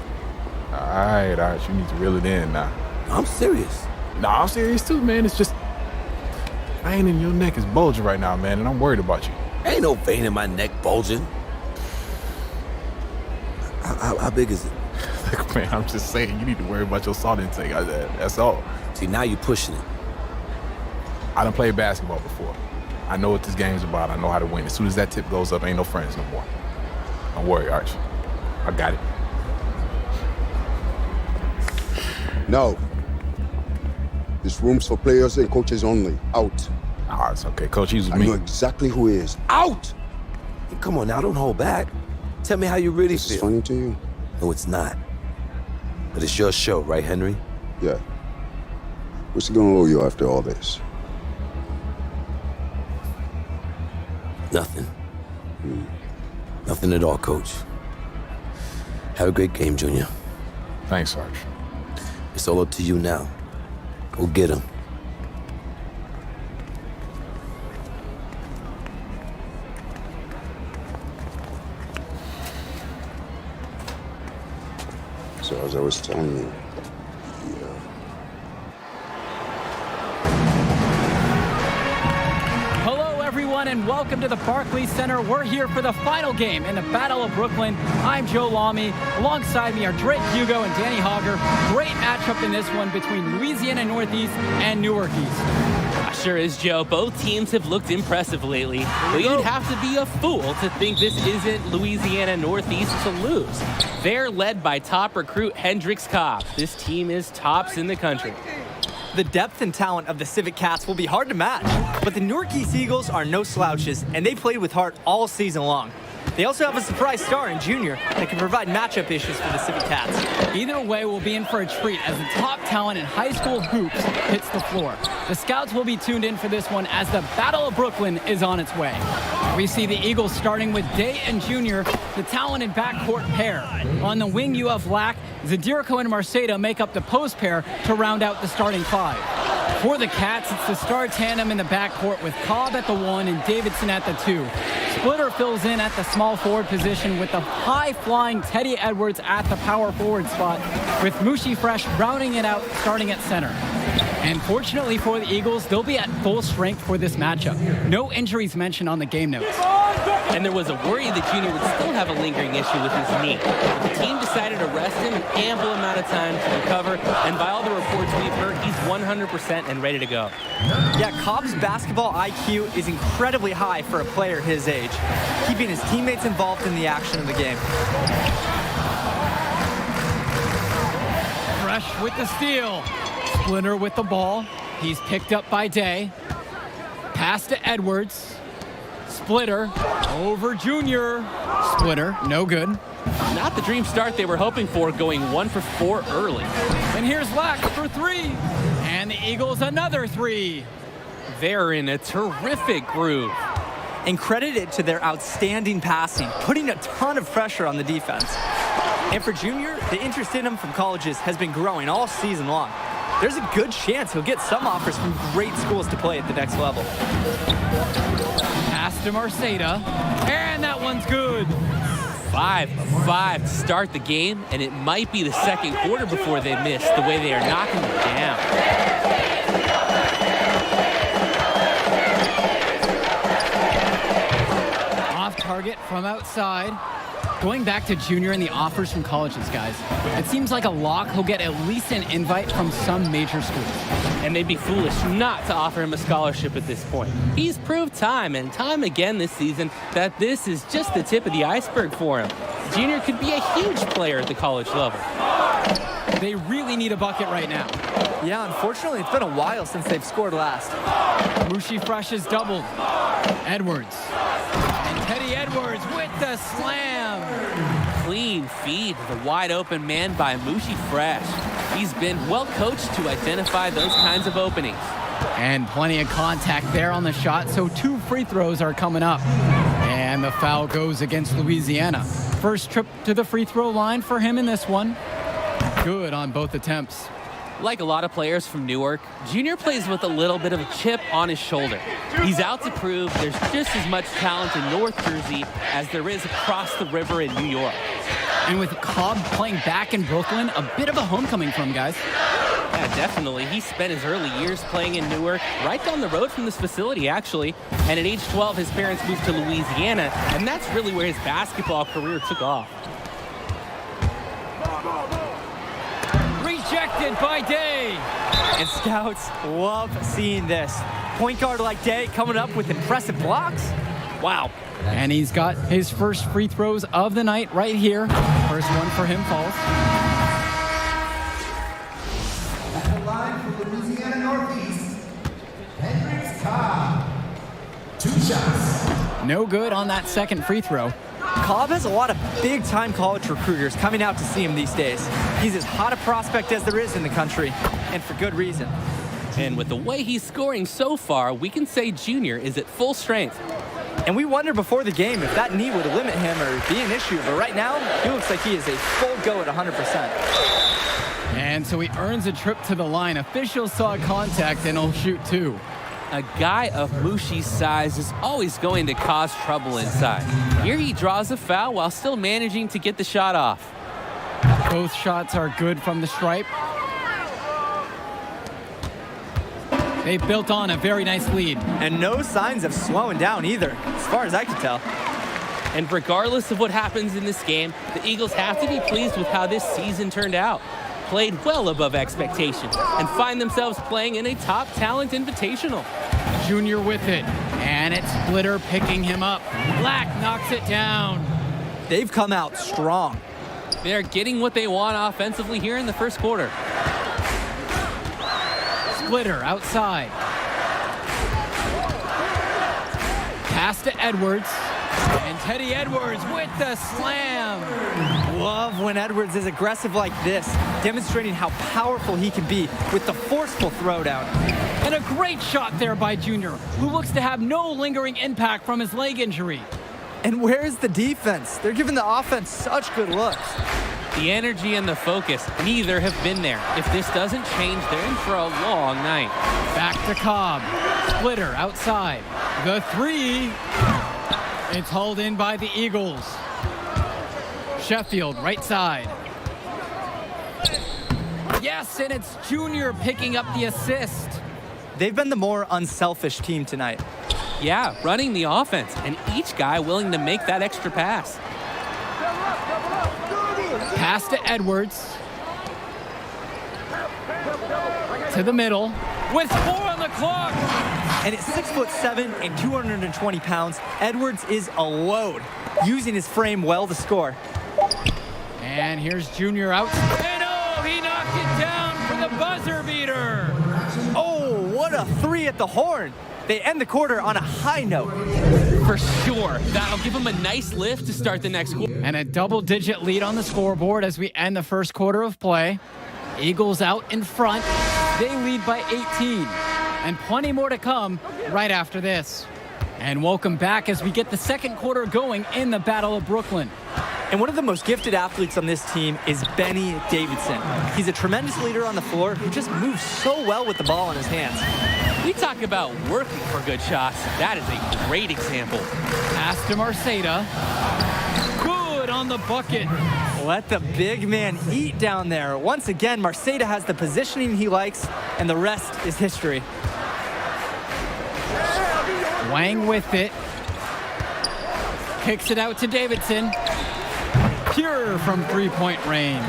All right. You need to reel it in now. I'm serious. No, I'm serious too, man. It's just, vein in your neck is bulging right now, man, and I'm worried about you. Ain't no vein in my neck bulging. How big is it? Look, man, I'm just saying, you need to worry about your salt intake. That's all. See, now you're pushing it. I done played basketball before. I know what this game's about. I know how to win. As soon as that tip goes up, ain't no friends no more. Don't worry, Arch. I got it. No. This room's for players and coaches only. Out. Ah, it's okay. Coach, he's with I me. know exactly who he is. Out! Hey, come on now, don't hold back. Tell me how you really This feel. is funny to you? No, it's not. But it's your show, right, Henry? Yeah. What's he gonna owe you after all this? Nothing. Nothing at all, Coach. Have a great game, Junior. Thanks, Arch. It's all up to you now. Go get him. So as I was telling you, Hello, everyone, and welcome to the Barclays Center. We're here for the final game in the Battle of Brooklyn. I'm Joe Lamy. Alongside me are Drake Hugo and Danny Hogger. Great matchup in this one between Louisiana Northeast and Newark East. Sure is, Joe. Both teams have looked impressive lately, but you'd have to be a fool to think this isn't Louisiana Northeast to lose. They're led by top recruit Hendrix Cobb. This team is tops in the country. The depth and talent of the Civic Cats will be hard to match, but the Newark East Eagles are no slouches, and they played with heart all season long. They also have a surprise star in Junior that can provide matchup issues for the Civic Cats. Either way, we'll be in for a treat as the top talent in high school hoops hits the floor. The scouts will be tuned in for this one as the Battle of Brooklyn is on its way. We see the Eagles starting with Day and Junior, the talented backcourt pair. On the wing, you have Lack, Zadirico and Marceda make up the post pair to round out the starting five. For the Cats, it's the star tandem in the backcourt with Cobb at the 1 and Davidson at the 2. Splitter fills in at the small forward position with the high-flying Teddy Edwards at the power forward spot, with Mushi Fresh rounding it out starting at center. And fortunately for the Eagles, they'll be at full strength for this matchup. No injuries mentioned on the game notes. And there was a worry that Junior would still have a lingering issue with his knee. The team decided to rest him an ample amount of time to recover, and by all the reports we've heard, he's 100% and ready to go. Yeah, Cobb's basketball IQ is incredibly high for a player his age, keeping his teammates involved in the action of the game. Fresh with the steal. Splinter with the ball. He's picked up by Day. Pass to Edwards. Splitter over Junior. Splitter, no good. Not the dream start they were hoping for, going 1 for 4 early. And here's Lack for 3. And the Eagles another 3. They're in a terrific groove. And credit it to their outstanding passing, putting a ton of pressure on the defense. And for Junior, the interest in him from colleges has been growing all season long. There's a good chance he'll get some offers from great schools to play at the next level. Pass to Marceda, and that one's good. 5 of 5 to start the game, and it might be the second quarter before they miss, the way they are knocking them down. Off target from outside. Going back to Junior and the offers from colleges, guys. It seems like a lock he'll get at least an invite from some major schools. And they'd be foolish not to offer him a scholarship at this point. He's proved time and time again this season that this is just the tip of the iceberg for him. Junior could be a huge player at the college level. They really need a bucket right now. Yeah, unfortunately, it's been a while since they've scored last. Mushi Fresh has doubled. Edwards. And Teddy Edwards with the slam. Clean feed to the wide open man by Mushi Fresh. He's been well coached to identify those kinds of openings. And plenty of contact there on the shot, so 2 free throws are coming up. And the foul goes against Louisiana. First trip to the free throw line for him in this one. Good on both attempts. Like a lot of players from Newark, Junior plays with a little bit of a chip on his shoulder. He's out to prove there's just as much talent in North Jersey as there is across the river in New York. And with Cobb playing back in Brooklyn, a bit of a homecoming for him, guys. Yeah, definitely. He spent his early years playing in Newark, right down the road from this facility, actually. And at age 12, his parents moved to Louisiana, and that's really where his basketball career took off. Rejected by Day. And scouts love seeing this. Point guard like Day coming up with impressive blocks. Wow. And he's got his first free throws of the night right here. First one for him falls. At the line from Louisiana Northeast, Hendricks Cobb. 2 shots. No good on that second free throw. Cobb has a lot of big-time college recruiters coming out to see him these days. He's as hot a prospect as there is in the country, and for good reason. And with the way he's scoring so far, we can say Junior is at full strength. And we wondered before the game if that knee would limit him or be an issue, but right now, he looks like he is a full go at 100%. And so he earns a trip to the line. Officials saw contact and he'll shoot 2. A guy of Mushi's size is always going to cause trouble inside. Here he draws a foul while still managing to get the shot off. Both shots are good from the stripe. They've built on a very nice lead. And no signs of slowing down either, as far as I can tell. And regardless of what happens in this game, the Eagles have to be pleased with how this season turned out. Played well above expectation and find themselves playing in a top talent invitational. Junior with it, and it's Splitter picking him up. Black knocks it down. They've come out strong. They're getting what they want offensively here in the first quarter. Splitter outside. Pass to Edwards. And Teddy Edwards with the slam. Love when Edwards is aggressive like this, demonstrating how powerful he can be with the forceful throwdown. And a great shot there by Junior, who looks to have no lingering impact from his leg injury. And where's the defense? They're giving the offense such good looks. The energy and the focus, neither have been there. If this doesn't change, they're in for a long night. Back to Cobb. Splitter outside. The 3. It's hauled in by the Eagles. Sheffield, right side. Yes, and it's Junior picking up the assist. They've been the more unselfish team tonight. Yeah, running the offense, and each guy willing to make that extra pass. Pass to Edwards. To the middle. With 4 on the clock. And at 6'7" and 220 pounds, Edwards is a load, using his frame well to score. And here's Junior out. And oh, he knocked it down for the buzzer beater. Oh, what a 3 at the horn. They end the quarter on a high note. For sure. That'll give him a nice lift to start the next quarter. And a double-digit lead on the scoreboard as we end the first quarter of play. Eagles out in front. They lead by 18. And plenty more to come right after this. And welcome back as we get the second quarter going in the Battle of Brooklyn. And one of the most gifted athletes on this team is Benny Davidson. He's a tremendous leader on the floor who just moves so well with the ball in his hands. We talk about working for good shots. That is a great example. Pass to Marceda. Good on the bucket. Let the big man eat down there. Once again, Marceda has the positioning he likes, and the rest is history. Wang with it. Kicks it out to Davidson. Pure from three-point range.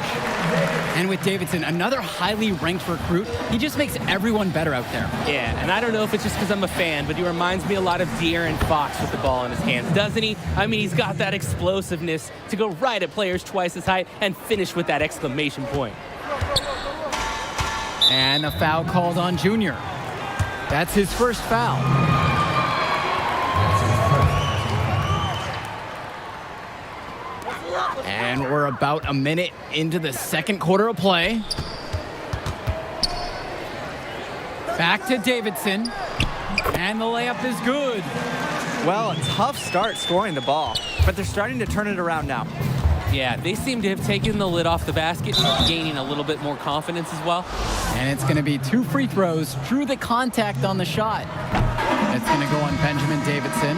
And with Davidson, another highly ranked recruit, he just makes everyone better out there. Yeah, and I don't know if it's just because I'm a fan, but he reminds me a lot of De'Aaron Fox with the ball in his hands, doesn't he? I mean, he's got that explosiveness to go right at players twice his height and finish with that exclamation point. And a foul called on Junior. That's his first foul. And we're about a minute into the second quarter of play. Back to Davidson. And the layup is good. Well, a tough start scoring the ball, but they're starting to turn it around now. Yeah, they seem to have taken the lid off the basket, gaining a little bit more confidence as well. And it's going to be 2 free throws. Drew the contact on the shot. It's going to go on Benjamin Davidson.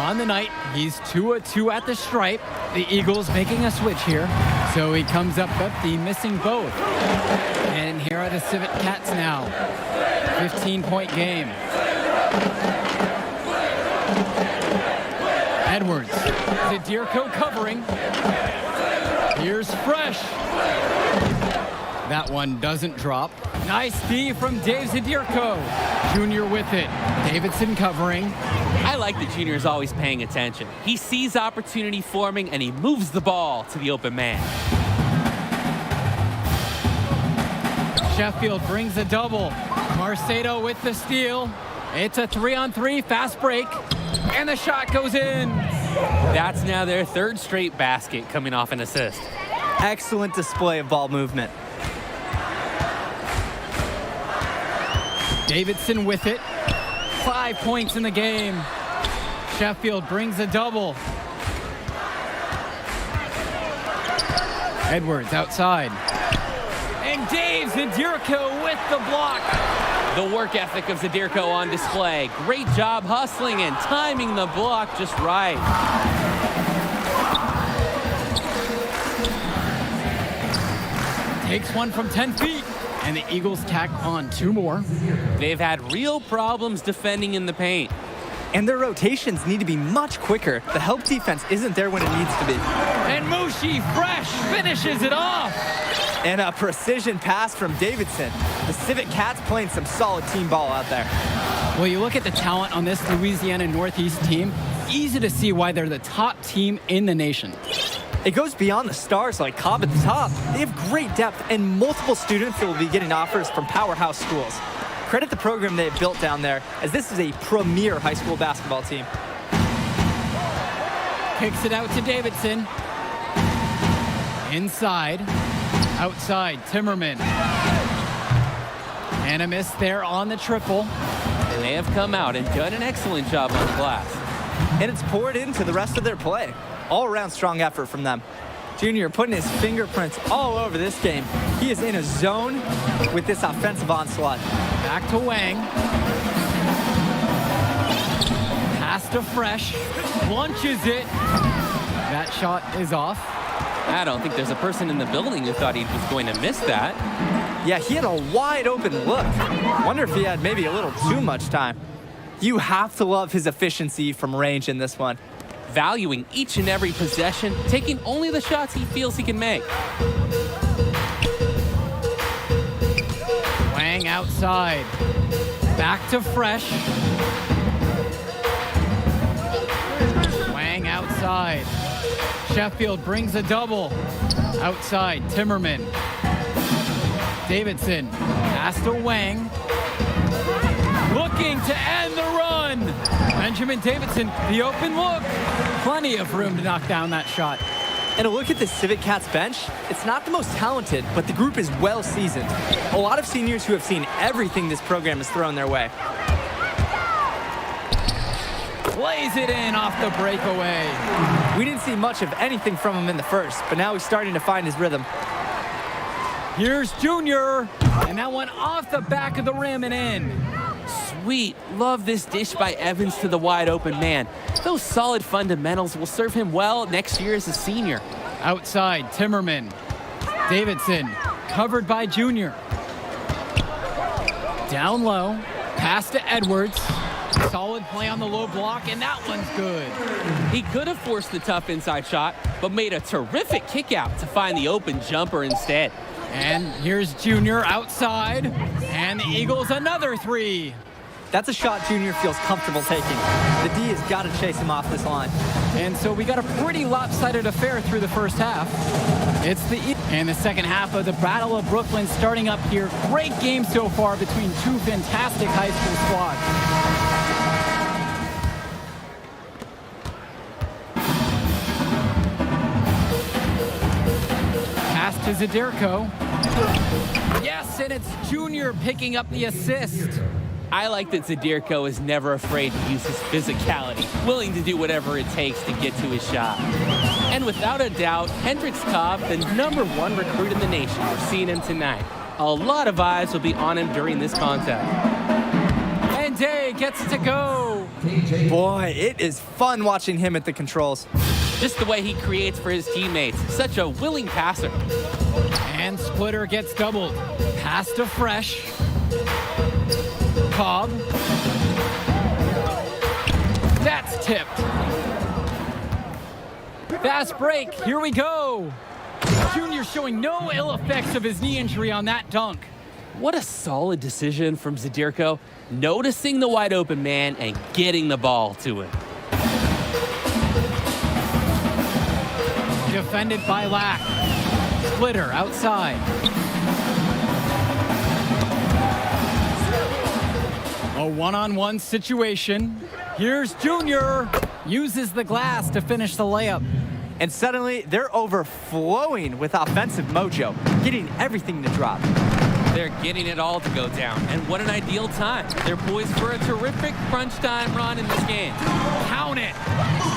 On the night, he's 2 of 2 at the stripe. The Eagles making a switch here. So he comes up empty, missing both. And here are the Civet Cats now. 15-point game. Edwards. Zadirko covering. Here's Fresh. That one doesn't drop. Nice D from Dave Zadirko. Junior with it. Davidson covering. I like that Junior is always paying attention. He sees opportunity forming and he moves the ball to the open man. Sheffield brings a double. Marceda with the steal. It's a 3-on-3 fast break. And the shot goes in. That's now their 3rd straight basket coming off an assist. Excellent display of ball movement. Davidson with it. 5 points in the game. Sheffield brings a double. Edwards outside. And Dave Zadirko with the block. The work ethic of Zadirko on display. Great job hustling and timing the block just right. Takes one from 10 feet. And the Eagles tack on 2 more. They've had real problems defending in the paint. And their rotations need to be much quicker. The help defense isn't there when it needs to be. And Mushi Fresh finishes it off. And a precision pass from Davidson. The Civet Cats playing some solid team ball out there. Well, you look at the talent on this Louisiana Northeast team, easy to see why they're the top team in the nation. It goes beyond the stars like Cobb at the top. They have great depth and multiple students that will be getting offers from powerhouse schools. Credit the program they have built down there, as this is a premier high school basketball team. Kicks it out to Davidson. Inside. Outside, Timmerman. And a miss there on the triple. They have come out and done an excellent job on the glass. And it's poured into the rest of their play. All-around strong effort from them. Junior putting his fingerprints all over this game. He is in a zone with this offensive onslaught. Back to Wang. Pass to Fresh. Launches it. That shot is off. I don't think there's a person in the building who thought he was going to miss that. Yeah, he had a wide open look. Wonder if he had maybe a little too much time. You have to love his efficiency from range in this one. Valuing each and every possession, taking only the shots he feels he can make. Wang outside. Back to Fresh. Wang outside. Sheffield brings a double. Outside, Timmerman. Davidson. Pass to Wang. Looking to end the run. Benjamin Davidson, the open look. Plenty of room to knock down that shot. And a look at the Civic Cats bench, it's not the most talented, but the group is well seasoned. A lot of seniors who have seen everything this program has thrown their way. Plays it in off the breakaway. We didn't see much of anything from him in the first, but now he's starting to find his rhythm. Here's Junior, and that one off the back of the rim and in. Sweet. Love this dish by Evans to the wide open man. Those solid fundamentals will serve him well next year as a senior. Outside, Timmerman. Davidson, covered by Junior. Down low, pass to Edwards. Solid play on the low block, and that one's good. He could have forced the tough inside shot, but made a terrific kick out to find the open jumper instead. And here's Junior outside, and the Eagles another three. That's a shot Junior feels comfortable taking. The D has got to chase him off this line. And so we got a pretty lopsided affair through the first half. It's and the second half of the Battle of Brooklyn starting up here. Great game so far between two fantastic high school squads. Pass to Zadirko. Yes, and it's Junior picking up the assist. I like that Zadirko is never afraid to use his physicality, willing to do whatever it takes to get to his shot. And without a doubt, Hendricks Cobb, the #1 recruit in the nation, we're seeing him tonight. A lot of eyes will be on him during this contest. And Day gets to go. Boy, it is fun watching him at the controls. Just the way he creates for his teammates. Such a willing passer. And Splitter gets doubled. Pass to Fresh. Cobb. That's tipped. Fast break. Here we go. Junior showing no ill effects of his knee injury on that dunk. What a solid decision from Zadirko, noticing the wide open man and getting the ball to him. Defended by Lack. Splitter outside. A one-on-one situation. Here's Junior. Uses the glass to finish the layup. And suddenly, they're overflowing with offensive mojo, getting everything to drop. They're getting it all to go down, and what an ideal time. They're poised for a terrific crunch time run in this game. Count it!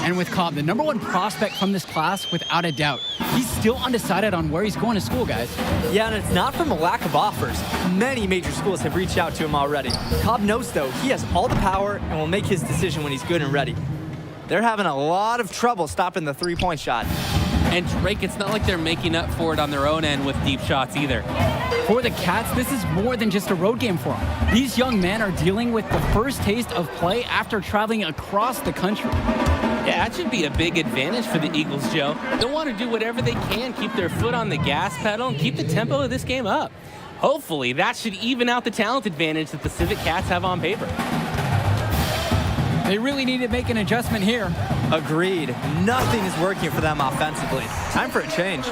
And with Cobb, the #1 prospect from this class, without a doubt. He's still undecided on where he's going to school, guys. Yeah, and it's not from a lack of offers. Many major schools have reached out to him already. Cobb knows, though, he has all the power and will make his decision when he's good and ready. They're having a lot of trouble stopping the three-point shot. And Drake, it's not like they're making up for it on their own end with deep shots either. For the Cats, this is more than just a road game for them. These young men are dealing with the first taste of play after traveling across the country. Yeah, that should be a big advantage for the Eagles, Joe. They'll want to do whatever they can, keep their foot on the gas pedal, and keep the tempo of this game up. Hopefully, that should even out the talent advantage that the Civic Cats have on paper. They really need to make an adjustment here. Agreed. Nothing is working for them offensively. Time for a change.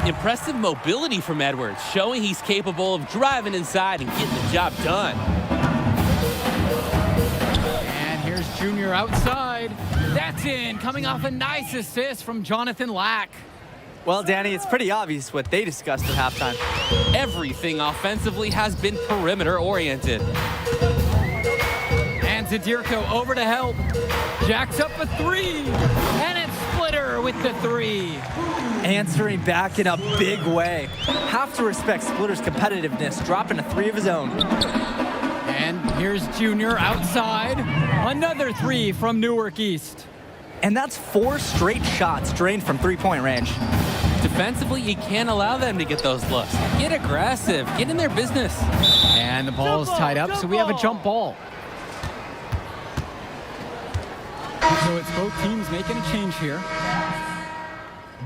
Impressive mobility from Edwards, showing he's capable of driving inside and getting the job done. And here's Junior outside. That's in, coming off a nice assist from Jonathan Lack. Well, Danny, it's pretty obvious what they discussed at halftime. Everything offensively has been perimeter-oriented. And Zadirko over to help. Jacks up a three. And it's Splitter with the three. Answering back in a big way. Have to respect Splitter's competitiveness, dropping a three of his own. And here's Junior outside. Another three from Newark East. And that's 4 straight shots drained from three-point range. Defensively, you can't allow them to get those looks. Get aggressive. Get in their business. And the ball is tied up, so we have a jump ball. So it's both teams making a change here.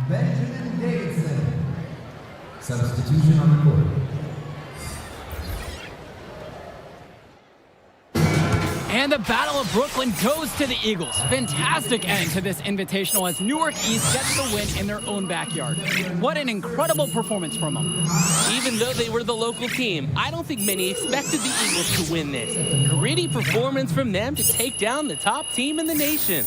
Benjamin Davidson. Substitution on the court. And the Battle of Brooklyn goes to the Eagles. Fantastic end to this invitational as Newark East gets the win in their own backyard. What an incredible performance from them. Even though they were the local team, I don't think many expected the Eagles to win this. Gritty performance from them to take down the top team in the nation.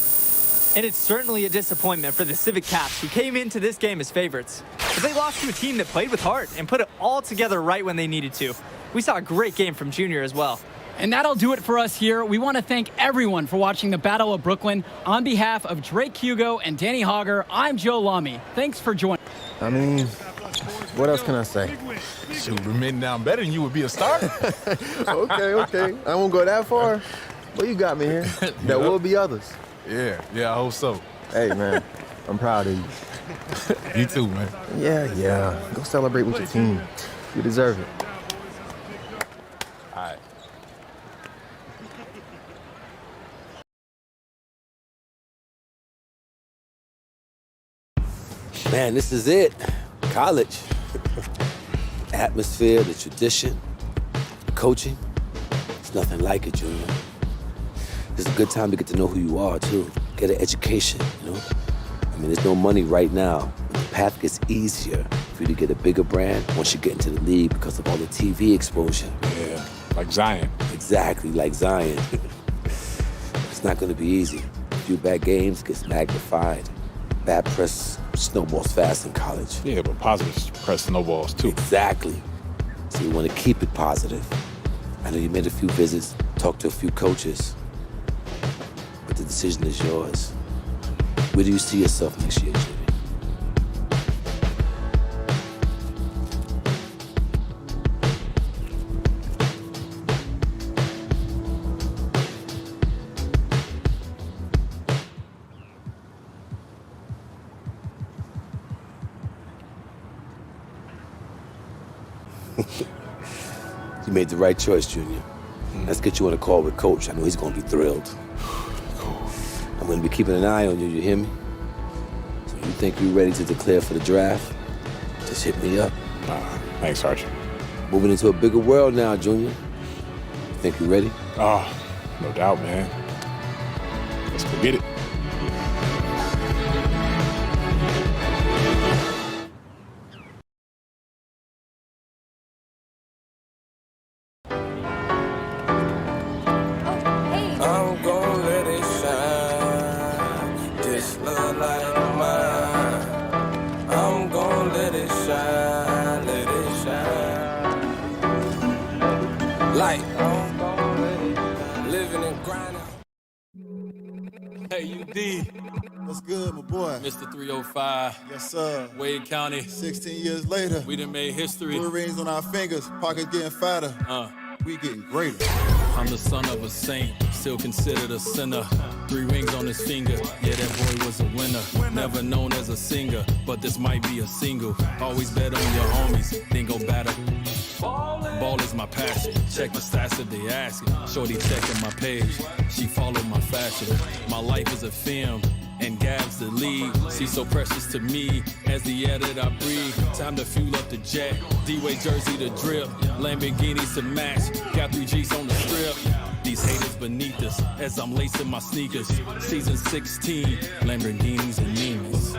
And it's certainly a disappointment for the Civic Caps, who came into this game as favorites. But they lost to a team that played with heart and put it all together right when they needed to. We saw a great game from Junior as well. And that'll do it for us here. We want to thank everyone for watching the Battle of Brooklyn. On behalf of Drake Hugo and Danny Hogger, I'm Joe Lamy. Thanks for joining. I mean, what else can I say? Shoot, we're men down better than you would be a star. Okay. I won't go that far. But you got me here. There will be others. Yeah, I hope so. Hey, man, I'm proud of you. You too, man. Yeah. Go celebrate with your team. You deserve it. All right. Man, this is it. College. The atmosphere, the tradition, the coaching. It's nothing like it, Junior. It's a good time to get to know who you are, too. Get an education, you know? I mean, there's no money right now, but the path gets easier for you to get a bigger brand once you get into the league because of all the TV exposure. Yeah, like Zion. Exactly, like Zion. It's not going to be easy. A few bad games gets magnified. Bad press snowballs fast in college. Yeah, but positive press snowballs, too. Exactly. So you want to keep it positive. I know you made a few visits, talked to a few coaches, but the decision is yours. Where do you see yourself next year, Jimmy? You made the right choice, Junior. Let's get you on a call with Coach. I know he's going to be thrilled. I'm going to be keeping an eye on you, you hear me? So you think you're ready to declare for the draft? Just hit me up. Thanks, Archie. Moving into a bigger world now, Junior. You think you're ready? Oh, no doubt, man. Let's go get it. I'm gon' let it shine. This love light of mine. I'm gon' let it shine, let it shine. Light. I'm gon' let it shine. Living and grinding. Hey, UD. What's good, my boy? Mr. 305. Yes, sir. Wade County. 16 years later. We done made history. Blue rings on our fingers, pockets getting fatter. We getting greater. I'm the son of a saint, still considered a sinner. 3 rings on his finger, yeah, that boy was a winner. Never known as a singer, but this might be a single. Always bet on your homies, then go batter. Ball is my passion, check the stats if they asking. Shorty checking my page, she followed my fashion. My life is a film, and Gab's the lead. She's so precious to me, as the air that I breathe. Time to fuel up the jet, D-Way jersey to drip, Lamborghinis to match, got 3 G's on the strip. These haters beneath us, as I'm lacing my sneakers. Season 16, Lamborghinis and Nimas.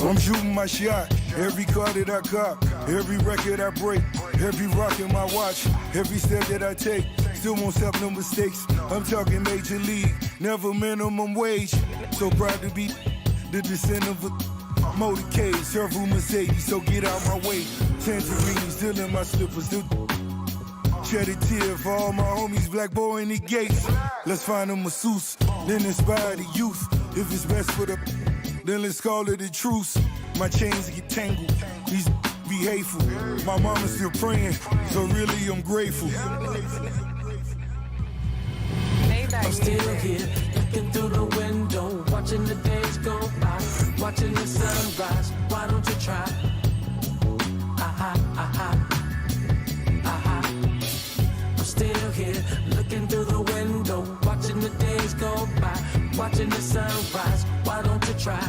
I'm shooting my shot, every car that I cop, every record I break, every rock in my watch, every step that I take, still won't accept no mistakes. I'm talking major league, never minimum wage. So proud to be the descendant of a motorcade, several Mercedes, so get out my way. Tangerines, still in my slippers, still shed a tear for all my homies, black boy in the gates. Let's find a masseuse, then inspire the youth. If it's best for the, then let's call it a truce. My chains get tangled, these be hateful. My mama's still praying, so really I'm grateful. I'm still here, looking through the window, watching the days go by, watching the sunrise. Why don't you try? rise. Why don't you try?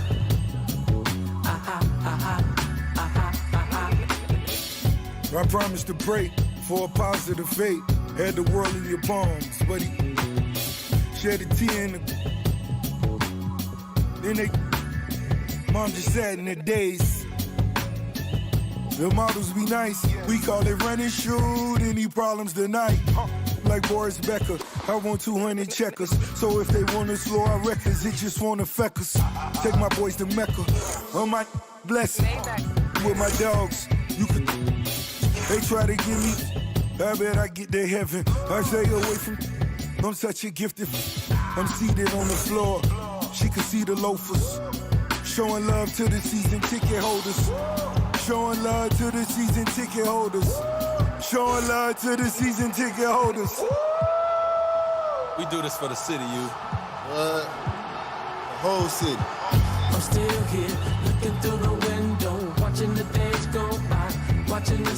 I promised to pray for a positive fate. Had the world in your palms, but he shed a tear in the. Then mom just sat in the days. The models be nice, we call it run and shoot. Any problems tonight? Like Boris Becker, I want 200 checkers. So if they want to slow our records, it just won't affect us. Take my boys to Mecca, on my blessing. With my dogs, you could. They try to give me, I bet I get to heaven. I stay away from, I'm such a gifted. I'm seated on the floor, she can see the loafers. Showing love to the season ticket holders. Showing love to the season ticket holders. Showing love to the season ticket holders. We do this for the city, you. The whole city. I'm still here, looking through the window, watching the days go by, watching the